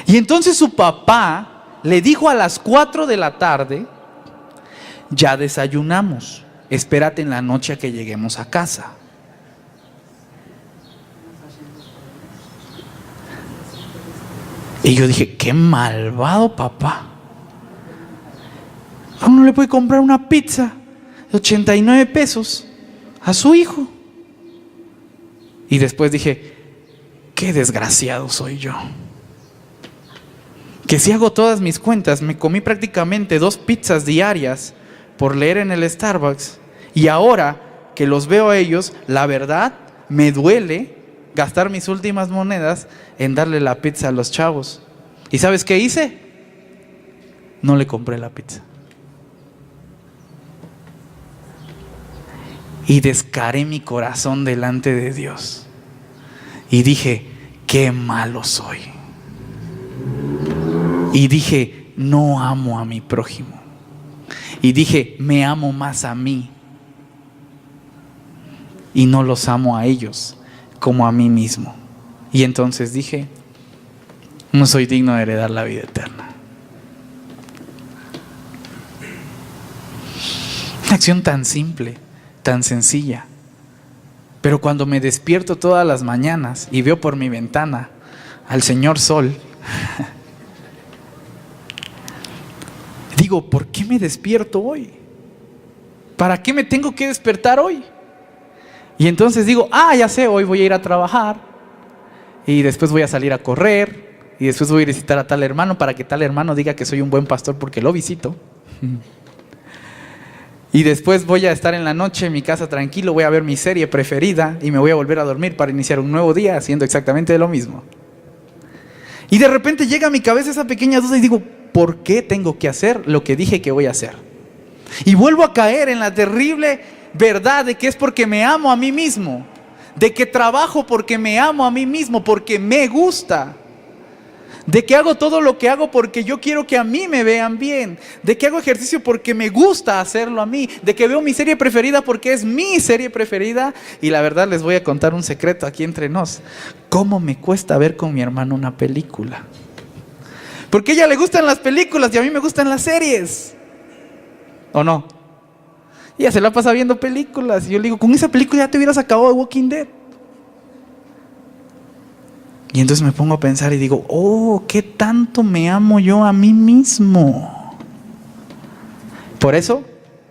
[SPEAKER 1] Y entonces su papá le dijo a las 4 de la tarde, ya desayunamos, espérate en la noche a que lleguemos a casa. Y yo dije, qué malvado papá. ¿Cómo no le puede comprar una pizza de 89 pesos a su hijo? Y después dije, qué desgraciado soy yo. Que si hago todas mis cuentas, me comí prácticamente 2 pizzas diarias por leer en el Starbucks. Y ahora que los veo a ellos, la verdad me duele gastar mis últimas monedas en darle la pizza a los chavos. ¿Y sabes qué hice? No le compré la pizza. Y descaré mi corazón delante de Dios. Y dije, qué malo soy. Y dije, no amo a mi prójimo. Y dije, me amo más a mí. Y no los amo a ellos como a mí mismo. Y entonces dije, no soy digno de heredar la vida eterna. Una acción tan simple, tan sencilla. Pero cuando me despierto todas las mañanas y veo por mi ventana al señor Sol, digo, ¿por qué me despierto hoy? ¿Para qué me tengo que despertar hoy? Y entonces digo, ya sé, hoy voy a ir a trabajar y después voy a salir a correr y después voy a visitar a tal hermano para que tal hermano diga que soy un buen pastor porque lo visito. Y después voy a estar en la noche en mi casa tranquilo, voy a ver mi serie preferida y me voy a volver a dormir para iniciar un nuevo día haciendo exactamente lo mismo. Y de repente llega a mi cabeza esa pequeña duda y digo, ¿por qué tengo que hacer lo que dije que voy a hacer? Y vuelvo a caer en la terrible verdad de que es porque me amo a mí mismo, de que trabajo porque me amo a mí mismo, porque me gusta, de que hago todo lo que hago porque yo quiero que a mí me vean bien, de que hago ejercicio porque me gusta hacerlo a mí, de que veo mi serie preferida porque es mi serie preferida. Y la verdad les voy a contar un secreto aquí entre nos: ¿cómo me cuesta ver con mi hermano una película? Porque a ella le gustan las películas y a mí me gustan las series, ¿o no? Ella se la pasa viendo películas y yo le digo, con esa película ya te hubieras acabado de Walking Dead. Y entonces me pongo a pensar y digo, ¿qué tanto me amo yo a mí mismo? Por eso,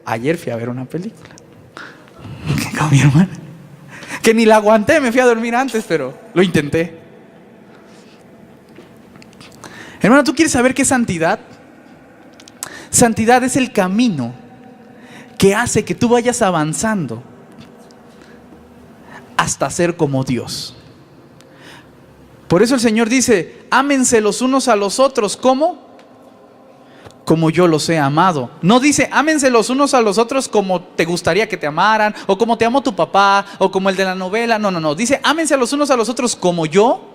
[SPEAKER 1] ayer fui a ver una película con mi hermana, que ni la aguanté, me fui a dormir antes, pero lo intenté. Hermano, ¿tú quieres saber qué es santidad? Santidad es el camino que hace que tú vayas avanzando hasta ser como Dios. Por eso el Señor dice, ámense los unos a los otros, ¿cómo? Como yo los he amado. No dice, ámense los unos a los otros como te gustaría que te amaran, o como te amó tu papá, o como el de la novela. No. Dice, ámense los unos a los otros como yo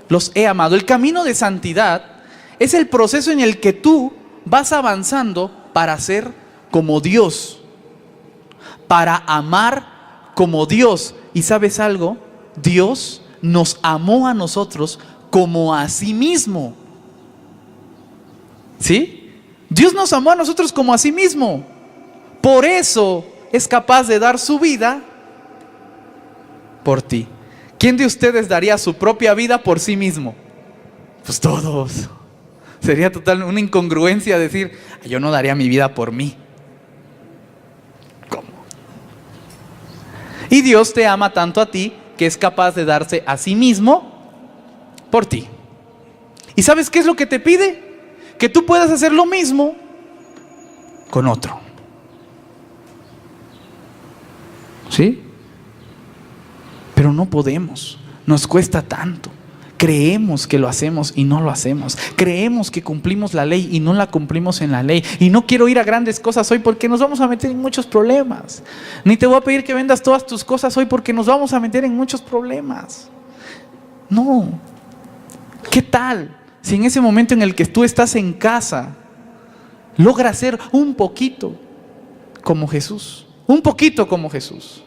[SPEAKER 1] los he amado. El camino de santidad es el proceso en el que tú vas avanzando para ser como Dios, para amar como Dios. ¿Y sabes algo? Dios nos amó a nosotros como a sí mismo. ¿Sí? Dios nos amó a nosotros como a sí mismo. Por eso es capaz de dar su vida por ti. ¿Quién de ustedes daría su propia vida por sí mismo? Pues todos. Sería total una incongruencia decir, yo no daría mi vida por mí. ¿Cómo? Y Dios te ama tanto a ti que es capaz de darse a sí mismo por ti. ¿Y sabes qué es lo que te pide? Que tú puedas hacer lo mismo con otro. ¿Sí? Pero no podemos, nos cuesta tanto. Creemos que lo hacemos y no lo hacemos. Creemos que cumplimos la ley y no la cumplimos en la ley. Y no quiero ir a grandes cosas hoy porque nos vamos a meter en muchos problemas. Ni te voy a pedir que vendas todas tus cosas hoy porque nos vamos a meter en muchos problemas. No. ¿Qué tal si en ese momento en el que tú estás en casa logras ser un poquito como Jesús? Un poquito como Jesús.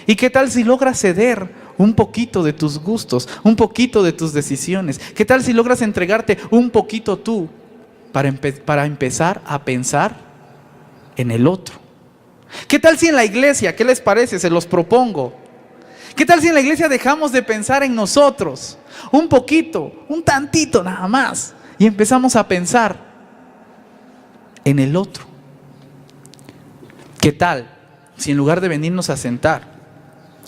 [SPEAKER 1] ¿Y qué tal si logras ceder un poquito de tus gustos, un poquito de tus decisiones? ¿Qué tal si logras entregarte un poquito tú para empezar a pensar en el otro? ¿Qué tal si en la iglesia, qué les parece? Se los propongo. ¿Qué tal si en la iglesia dejamos de pensar en nosotros? Un poquito, un tantito nada más. Y empezamos a pensar en el otro. ¿Qué tal si en lugar de venirnos a sentar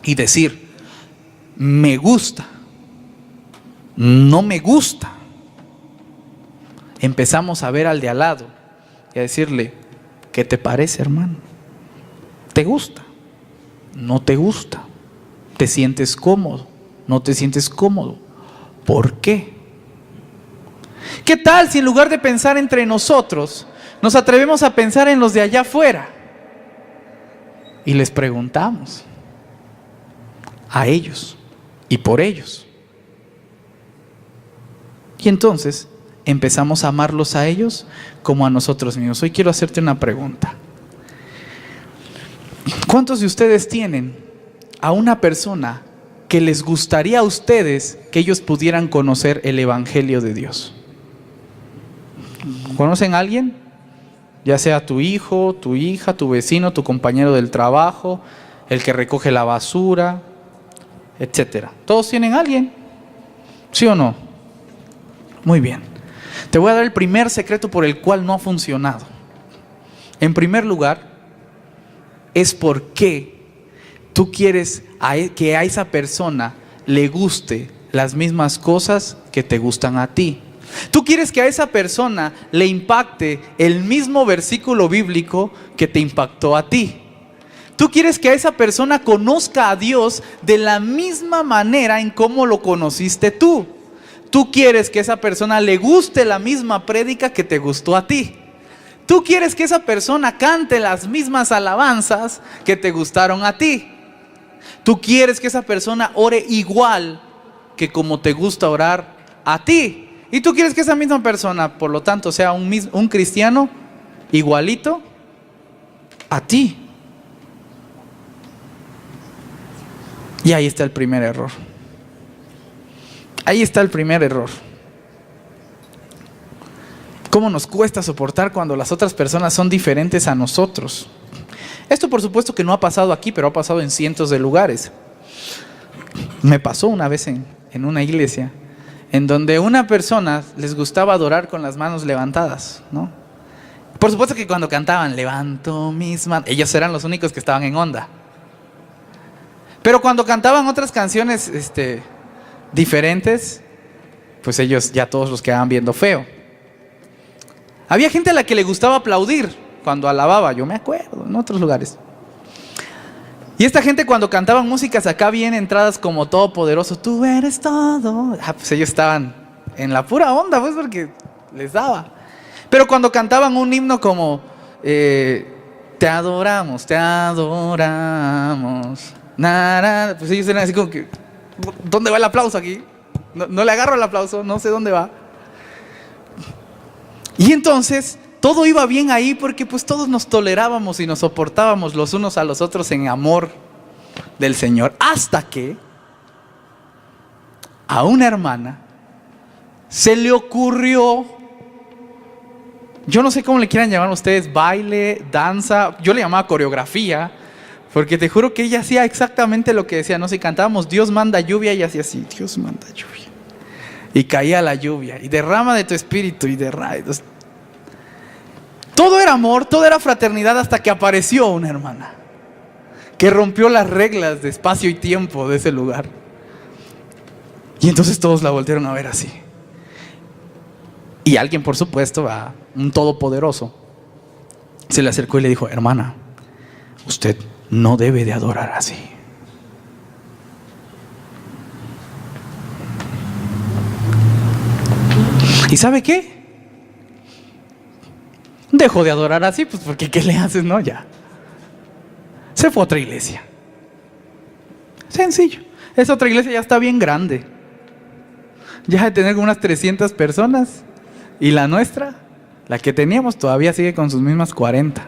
[SPEAKER 1] y decir, me gusta, no me gusta, empezamos a ver al de al lado y a decirle, ¿qué te parece, hermano? ¿Te gusta? ¿No te gusta? ¿Te sientes cómodo? ¿No te sientes cómodo? ¿Por qué? ¿Qué tal si en lugar de pensar entre nosotros, nos atrevemos a pensar en los de allá afuera y les preguntamos a ellos y por ellos? Y entonces empezamos a amarlos a ellos como a nosotros mismos. Hoy quiero hacerte una pregunta. ¿Cuántos de ustedes tienen a una persona que les gustaría a ustedes que ellos pudieran conocer el Evangelio de Dios? ¿Conocen a alguien? ya sea tu hijo, tu hija, tu vecino, tu compañero del trabajo, el que recoge la basura, etcétera. Todos tienen a alguien, ¿sí o no? Muy bien. Te voy a dar el primer secreto por el cual no ha funcionado. En primer lugar, es porque tú quieres que a esa persona le guste las mismas cosas que te gustan a ti. Tú quieres que a esa persona le impacte el mismo versículo bíblico que te impactó a ti. Tú quieres que a esa persona conozca a Dios de la misma manera en cómo lo conociste tú. Tú quieres que a esa persona le guste la misma prédica que te gustó a ti. Tú quieres que esa persona cante las mismas alabanzas que te gustaron a ti. Tú quieres que esa persona ore igual que como te gusta orar a ti. Y tú quieres que esa misma persona, por lo tanto, sea un cristiano igualito a ti. Y ahí está el primer error. Ahí está el primer error. ¿Cómo nos cuesta soportar cuando las otras personas son diferentes a nosotros? Esto por supuesto que no ha pasado aquí, pero ha pasado en cientos de lugares. Me pasó una vez en una iglesia en donde una persona les gustaba adorar con las manos levantadas, ¿no? Por supuesto que cuando cantaban, levanto mis manos, ellos eran los únicos que estaban en onda. Pero cuando cantaban otras canciones diferentes, pues ellos ya todos los quedaban viendo feo. Había gente a la que le gustaba aplaudir cuando alababa, yo me acuerdo, en otros lugares. Y esta gente cuando cantaban músicas acá bien entradas como Todopoderoso, tú eres todo, pues ellos estaban en la pura onda, pues porque les daba. Pero cuando cantaban un himno como te adoramos, pues ellos eran así como que, ¿dónde va el aplauso aquí? No le agarro el aplauso, no sé dónde va. Y entonces todo iba bien ahí porque pues todos nos tolerábamos y nos soportábamos los unos a los otros en amor del Señor. Hasta que a una hermana se le ocurrió, yo no sé cómo le quieran llamar ustedes, baile, danza, yo le llamaba coreografía, porque te juro que ella hacía exactamente lo que decía, ¿no? Si cantábamos Dios manda lluvia, ella hacía así, Dios manda lluvia. Y caía la lluvia, y derrama de tu espíritu, y derrama. Todo era amor, todo era fraternidad, hasta que apareció una hermana que rompió las reglas de espacio y tiempo de ese lugar. Y entonces todos la voltearon a ver así. Y alguien, por supuesto, un todopoderoso, se le acercó y le dijo, hermana, usted no debe de adorar así. ¿Y sabe qué? Dejó de adorar así, pues porque ¿qué le haces? No, ya. Se fue a otra iglesia. Sencillo. Esa otra iglesia ya está bien grande. Ya de tener como unas 300 personas. Y la nuestra, la que teníamos, todavía sigue con sus mismas 40.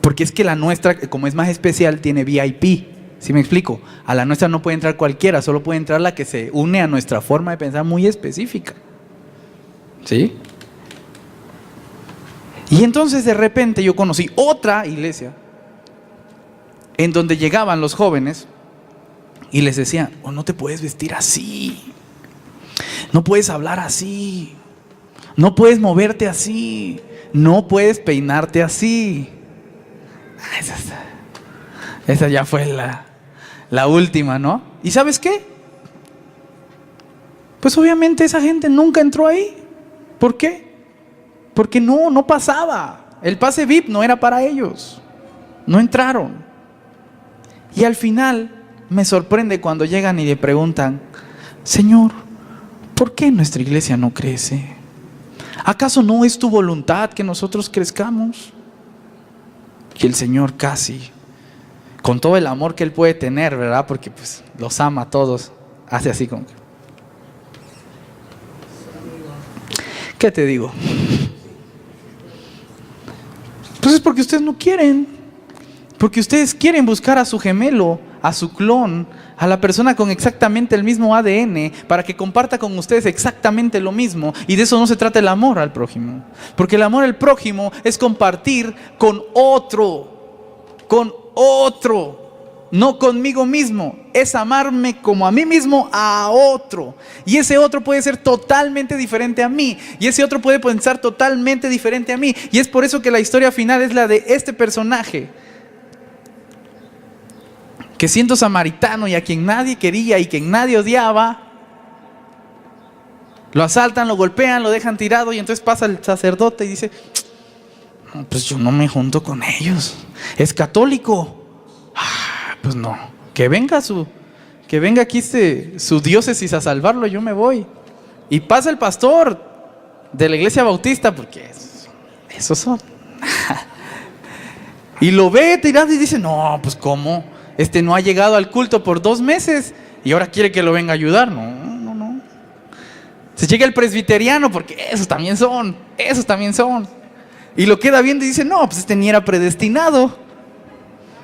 [SPEAKER 1] Porque es que la nuestra, como es más especial, tiene VIP. ¿Sí me explico? A la nuestra no puede entrar cualquiera, solo puede entrar la que se une a nuestra forma de pensar muy específica. ¿Sí? Y entonces de repente yo conocí otra iglesia en donde llegaban los jóvenes y les decían, oh, no te puedes vestir así, no puedes hablar así, no puedes moverte así, no puedes peinarte así. Esa ya fue la última, ¿no? ¿Y sabes qué? Pues obviamente esa gente nunca entró ahí. ¿Por qué? Porque no pasaba. El pase VIP no era para ellos. No entraron. Y al final me sorprende cuando llegan y le preguntan, Señor, ¿por qué nuestra iglesia no crece? ¿Acaso no es tu voluntad que nosotros crezcamos? Y el Señor casi, con todo el amor que Él puede tener, ¿verdad? Porque pues los ama a todos, hace así como que, ¿qué te digo? Pues es porque ustedes no quieren. Porque ustedes quieren buscar a su gemelo, a su clon, a la persona con exactamente el mismo ADN, para que comparta con ustedes exactamente lo mismo. Y de eso no se trata el amor al prójimo. Porque el amor al prójimo es compartir con otro, no conmigo mismo. Es amarme como a mí mismo a otro. Y ese otro puede ser totalmente diferente a mí. Y ese otro puede pensar totalmente diferente a mí. Y es por eso que la historia final es la de este personaje, que siendo samaritano y a quien nadie quería y quien nadie odiaba, lo asaltan, lo golpean, lo dejan tirado, y entonces pasa el sacerdote y dice: pues yo no me junto con ellos. Es católico. Pues no, que venga aquí su diócesis a salvarlo, yo me voy. Y pasa el pastor de la iglesia bautista, porque esos son. Y lo ve tirado y dice: no, pues ¿cómo? No ha llegado al culto por 2 meses y ahora quiere que lo venga a ayudar. No. Se llega el presbiteriano, porque esos también son. Y lo queda viendo y dice: no, pues ni era predestinado.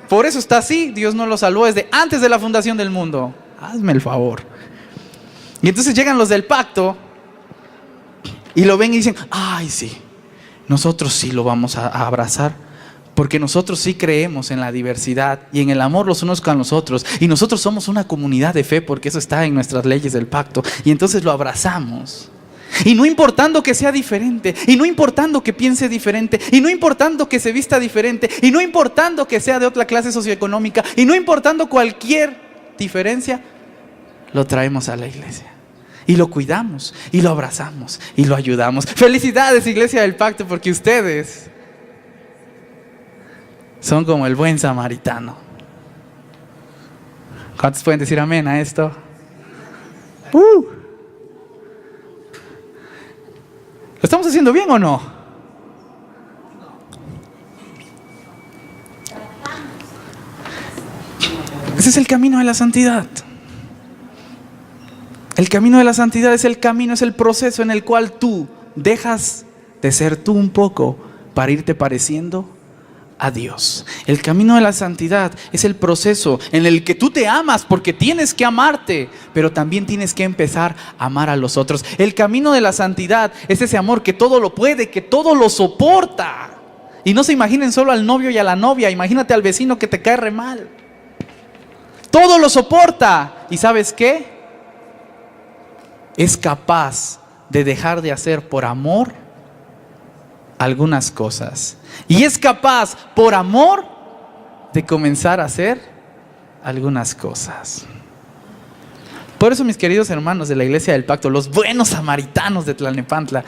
[SPEAKER 1] Por eso está así. Dios no lo salvó desde antes de la fundación del mundo. Hazme el favor. Y entonces llegan los del pacto y lo ven y dicen: ay, sí, nosotros sí lo vamos a abrazar, porque nosotros sí creemos en la diversidad y en el amor los unos con los otros. Y nosotros somos una comunidad de fe, porque eso está en nuestras leyes del pacto. Y entonces lo abrazamos. Y no importando que sea diferente, y no importando que piense diferente, y no importando que se vista diferente, y no importando que sea de otra clase socioeconómica, y no importando cualquier diferencia, lo traemos a la iglesia. Y lo cuidamos, y lo abrazamos, y lo ayudamos. Felicidades, Iglesia del Pacto, porque ustedes son como el buen samaritano. ¿Cuántos pueden decir amén a esto? ¿Lo estamos haciendo bien o no? Ese es el camino de la santidad. El camino de la santidad es el camino, es el proceso en el cual tú dejas de ser tú un poco para irte pareciendo a Dios. El camino de la santidad es el proceso en el que tú te amas, porque tienes que amarte, pero también tienes que empezar a amar a los otros. El camino de la santidad es ese amor que todo lo puede, que todo lo soporta. Y no se imaginen solo al novio y a la novia, imagínate al vecino que te cae re mal. Todo lo soporta. ¿Y sabes qué? Es capaz de dejar de hacer por amor algunas cosas. Y es capaz, por amor, de comenzar a hacer algunas cosas. Por eso, mis queridos hermanos de la Iglesia del Pacto, los buenos samaritanos de Tlalnepantla,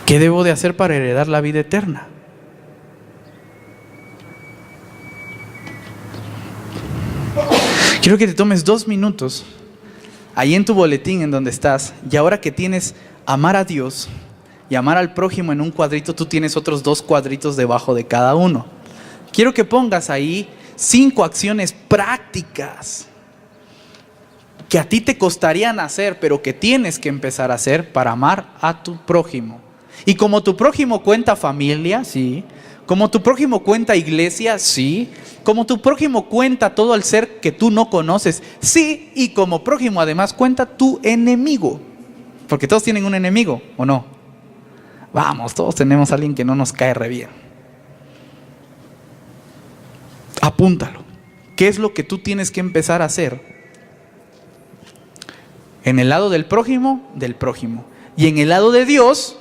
[SPEAKER 1] ¿qué debo de hacer para heredar la vida eterna? Quiero que te tomes 2 minutos ahí en tu boletín en donde estás, y ahora que tienes amar a Dios y amar al prójimo en un cuadrito, tú tienes otros 2 cuadritos debajo de cada uno. Quiero que pongas ahí 5 acciones prácticas que a ti te costarían hacer, pero que tienes que empezar a hacer para amar a tu prójimo. Y como tu prójimo cuenta familia, sí. Como tu prójimo cuenta iglesia, sí. Como tu prójimo cuenta todo el ser que tú no conoces, sí. Y como prójimo además cuenta tu enemigo. Porque todos tienen un enemigo, ¿o no? Vamos, todos tenemos a alguien que no nos cae re bien. Apúntalo. ¿Qué es lo que tú tienes que empezar a hacer? En el lado del prójimo. Y en el lado de Dios.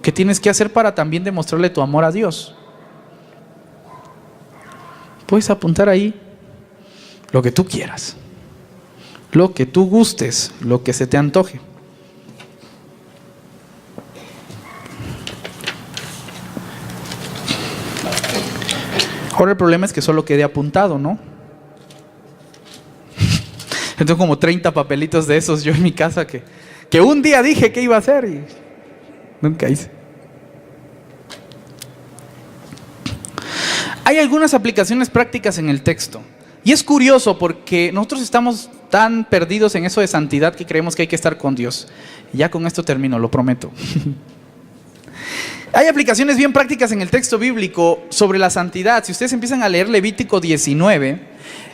[SPEAKER 1] ¿Qué tienes que hacer para también demostrarle tu amor a Dios? Puedes apuntar ahí lo que tú quieras, lo que tú gustes, lo que se te antoje. Ahora el problema es que solo quede apuntado, ¿no? Yo tengo como 30 papelitos de esos yo en mi casa que un día dije que iba a hacer y nunca hice. Hay algunas aplicaciones prácticas en el texto. Y es curioso porque nosotros estamos tan perdidos en eso de santidad que creemos que hay que estar con Dios. Ya con esto termino, lo prometo. Hay aplicaciones bien prácticas en el texto bíblico sobre la santidad. Si ustedes empiezan a leer Levítico 19,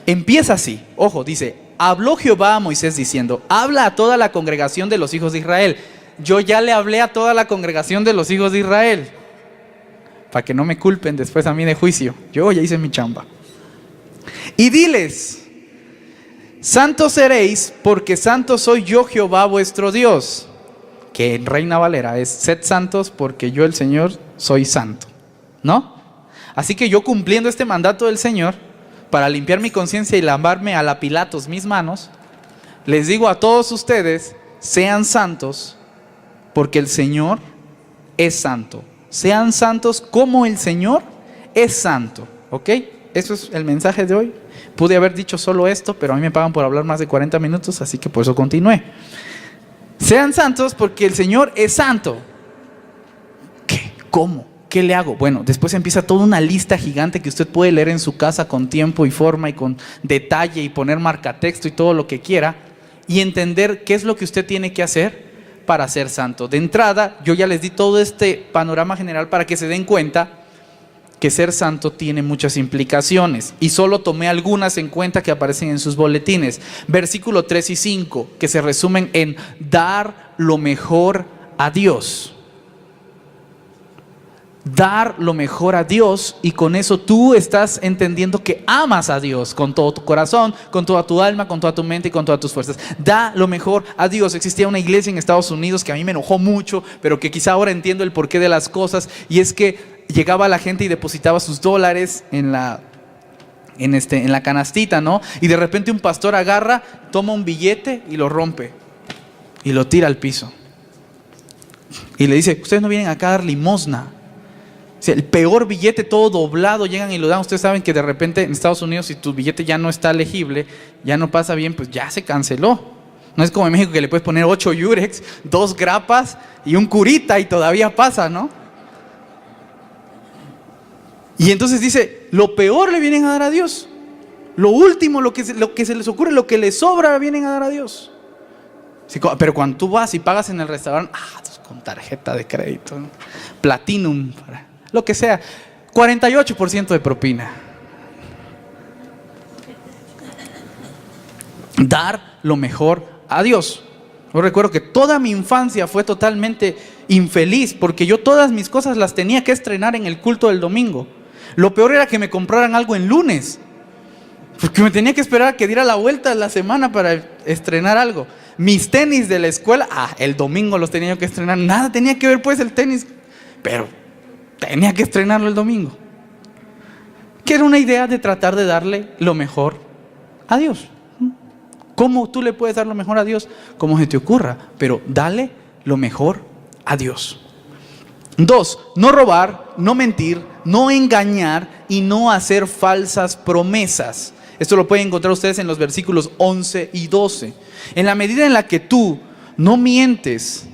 [SPEAKER 1] empieza así. Ojo, dice: habló Jehová a Moisés diciendo, habla a toda la congregación de los hijos de Israel. Yo ya le hablé a toda la congregación de los hijos de Israel, para que no me culpen después a mí de juicio. Yo ya hice mi chamba. Y diles: santos seréis, porque santo soy yo Jehová vuestro Dios. Que en Reina Valera es: sed santos porque yo el Señor soy santo, ¿no? Así que yo, cumpliendo este mandato del Señor, para limpiar mi conciencia y lavarme a la Pilatos mis manos, les digo a todos ustedes: sean santos porque el Señor es santo. Sean santos como el Señor es santo, ¿ok? Eso es el mensaje de hoy. Pude haber dicho solo esto, pero a mí me pagan por hablar más de 40 minutos, así que por eso continué. Sean santos porque el Señor es santo. ¿Qué? ¿Cómo? ¿Qué le hago? Bueno, después empieza toda una lista gigante que usted puede leer en su casa con tiempo y forma y con detalle y poner marcatexto y todo lo que quiera, y entender qué es lo que usted tiene que hacer para ser santo. De entrada, yo ya les di todo este panorama general para que se den cuenta que ser santo tiene muchas implicaciones, y solo tomé algunas en cuenta que aparecen en sus boletines. Versículo 3 y 5, que se resumen en dar lo mejor a Dios. Dar lo mejor a Dios, y con eso tú estás entendiendo que amas a Dios con todo tu corazón, con toda tu alma, con toda tu mente y con todas tus fuerzas. Da lo mejor a Dios. Existía una iglesia en Estados Unidos que a mí me enojó mucho, pero que quizá ahora entiendo el porqué de las cosas, y es que llegaba la gente y depositaba sus dólares en la canastita, ¿no? Y de repente un pastor agarra, toma un billete y lo rompe y lo tira al piso y le dice: ustedes no vienen acá a dar limosna. El peor billete, todo doblado, llegan y lo dan. Ustedes saben que de repente en Estados Unidos, si tu billete ya no está legible, ya no pasa bien, pues ya se canceló. No es como en México que le puedes poner 8 yurex, 2 grapas y un curita y todavía pasa, ¿no? Y entonces dice: lo peor le vienen a dar a Dios. Lo último, lo que se les ocurre, lo que les sobra, vienen a dar a Dios. Sí, pero cuando tú vas y pagas en el restaurante, con tarjeta de crédito, ¿no? Platinum, lo que sea, 48% de propina. Dar lo mejor a Dios. Yo recuerdo que toda mi infancia fue totalmente infeliz, porque yo todas mis cosas las tenía que estrenar en el culto del domingo. Lo peor era que me compraran algo en lunes, porque me tenía que esperar a que diera la vuelta de la semana para estrenar algo. Mis tenis de la escuela, el domingo los tenía que estrenar. Nada tenía que ver pues el tenis, pero tenía que estrenarlo el domingo. Que era una idea de tratar de darle lo mejor a Dios. ¿Cómo tú le puedes dar lo mejor a Dios? Como se te ocurra, pero dale lo mejor a Dios. 2, no robar, no mentir, no engañar y no hacer falsas promesas. Esto lo pueden encontrar ustedes en los versículos 11 y 12. En la medida en la que tú no mientes,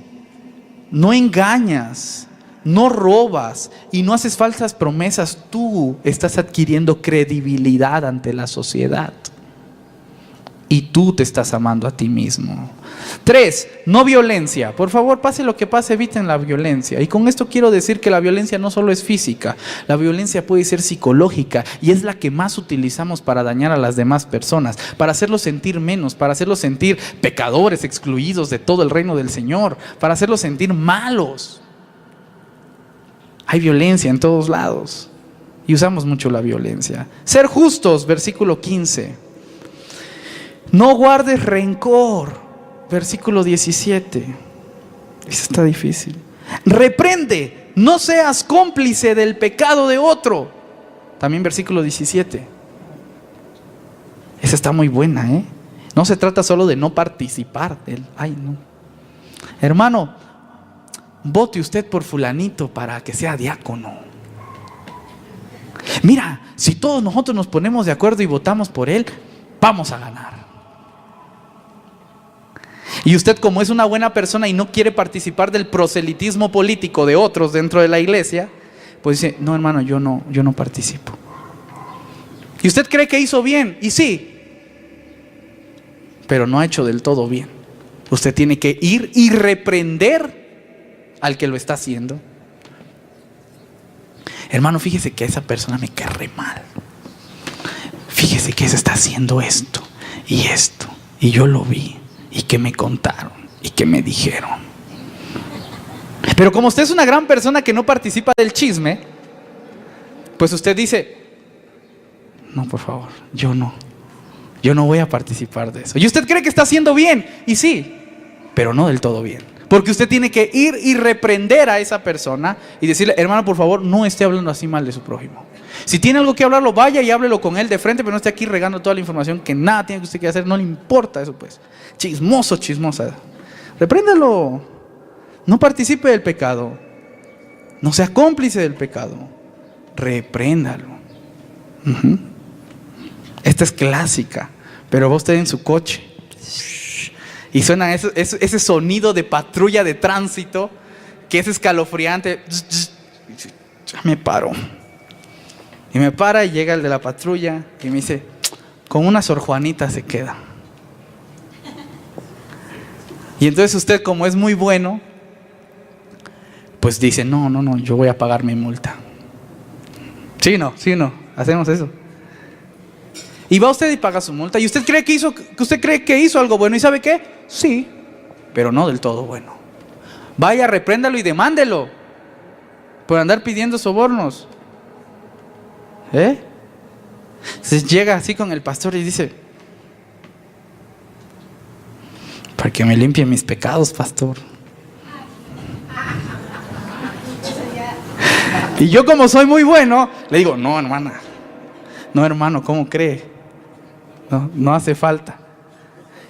[SPEAKER 1] no engañas, no robas y no haces falsas promesas, tú estás adquiriendo credibilidad ante la sociedad. Y tú te estás amando a ti mismo. 3, no violencia. Por favor, pase lo que pase, eviten la violencia. Y con esto quiero decir que la violencia no solo es física. La violencia puede ser psicológica, y es la que más utilizamos para dañar a las demás personas, para hacerlos sentir menos, para hacerlos sentir pecadores, excluidos de todo el reino del Señor, para hacerlos sentir malos. Hay violencia en todos lados y usamos mucho la violencia. Ser justos, versículo 15. No guardes rencor, versículo 17. Eso está difícil. Reprende, no seas cómplice del pecado de otro. También versículo 17. Esa está muy buena, ¿eh? No se trata solo de no participar del... no. Hermano, vote usted por fulanito para que sea diácono. Mira, si todos nosotros nos ponemos de acuerdo y votamos por él, vamos a ganar. Y usted, como es una buena persona y no quiere participar del proselitismo político de otros dentro de la iglesia, pues dice: no, hermano, yo no participo. Y usted cree que hizo bien, y sí, pero no ha hecho del todo bien. Usted tiene que ir y reprender al que lo está haciendo. hermano, fíjese que esa persona me cae re mal. Fíjese que se está haciendo esto y esto. Y yo lo vi. Y que me contaron. Y que me dijeron. Pero como usted es una gran persona que no participa del chisme, pues usted dice, no, por favor, yo no voy a participar de eso. Y usted cree que está haciendo bien, y sí, pero no del todo bien. Porque usted tiene que ir y reprender a esa persona y decirle, hermano, por favor, no esté hablando así mal de su prójimo. Si tiene algo que hablarlo, vaya y háblelo con él de frente, pero no esté aquí regando toda la información que nada tiene que usted que hacer, no le importa eso pues. Chismoso, chismosa. Repréndalo. No participe del pecado. No sea cómplice del pecado. Repréndalo. Esta es clásica, pero va usted en su coche y suena ese sonido de patrulla de tránsito que es escalofriante. Ya me paro. Y me para y llega el de la patrulla y me dice, con una Sor Juanita se queda. Y entonces usted, como es muy bueno, pues dice, no, yo voy a pagar mi multa. Sí, no, hacemos eso. Y va usted y paga su multa. ¿Y usted cree que hizo algo bueno? ¿Y sabe qué? Sí, pero no del todo bueno. Vaya, repréndalo y demándelo por andar pidiendo sobornos. Entonces llega así con el pastor y dice, para que me limpie mis pecados, pastor. Y yo, como soy muy bueno, le digo, no, hermana, no, hermano, ¿cómo cree? No hace falta.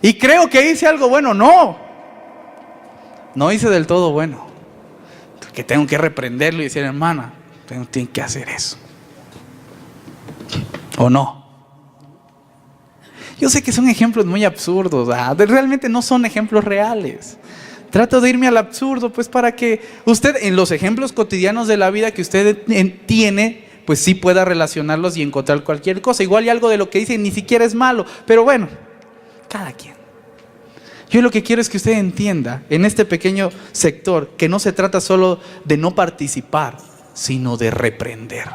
[SPEAKER 1] Y creo que hice algo bueno. No hice del todo bueno. Que tengo que reprenderlo y decir, hermana, usted no tiene que hacer eso. ¿O no? Yo sé que son ejemplos muy absurdos, realmente no son ejemplos reales. Trato de irme al absurdo, pues, para que usted en los ejemplos cotidianos de la vida que usted tiene, pues sí pueda relacionarlos y encontrar cualquier cosa. Igual y algo de lo que dice ni siquiera es malo, pero bueno, cada quien. Yo lo que quiero es que usted entienda en este pequeño sector que no se trata solo de no participar, sino de reprender,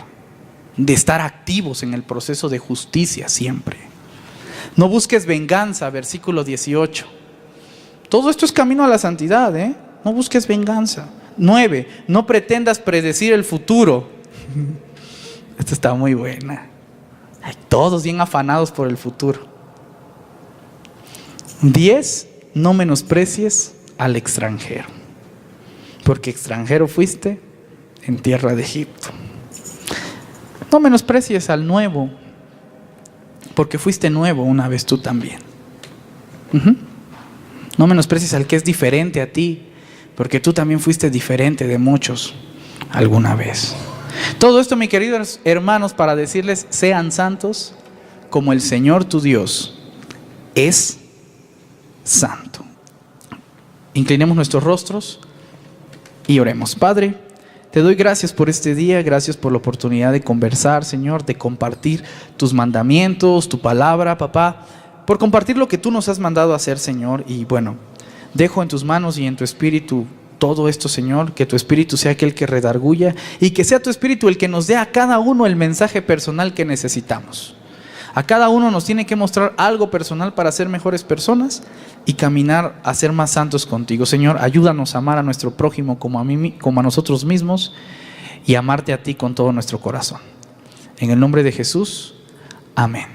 [SPEAKER 1] de estar activos en el proceso de justicia siempre. No busques venganza, versículo 18. Todo esto es camino a la santidad, No busques venganza. 9. No pretendas predecir el futuro. Esta está muy buena. Todos bien afanados por el futuro. 10. No menosprecies al extranjero, porque extranjero fuiste en tierra de Egipto. No menosprecies al nuevo, porque fuiste nuevo una vez tú también. No menosprecies al que es diferente a ti, porque tú también fuiste diferente de muchos alguna vez. Todo esto, mis queridos hermanos, para decirles, sean santos como el Señor tu Dios es santo. Inclinemos nuestros rostros y oremos. Padre, te doy gracias por este día, gracias por la oportunidad de conversar, Señor, de compartir tus mandamientos, tu palabra, papá, por compartir lo que tú nos has mandado a hacer, Señor. Y bueno, dejo en tus manos y en tu espíritu todo esto, Señor, que tu espíritu sea aquel que redarguya y que sea tu espíritu el que nos dé a cada uno el mensaje personal que necesitamos. A cada uno nos tiene que mostrar algo personal para ser mejores personas y caminar a ser más santos contigo. Señor, ayúdanos a amar a nuestro prójimo como a nosotros mismos y amarte a ti con todo nuestro corazón. En el nombre de Jesús, amén.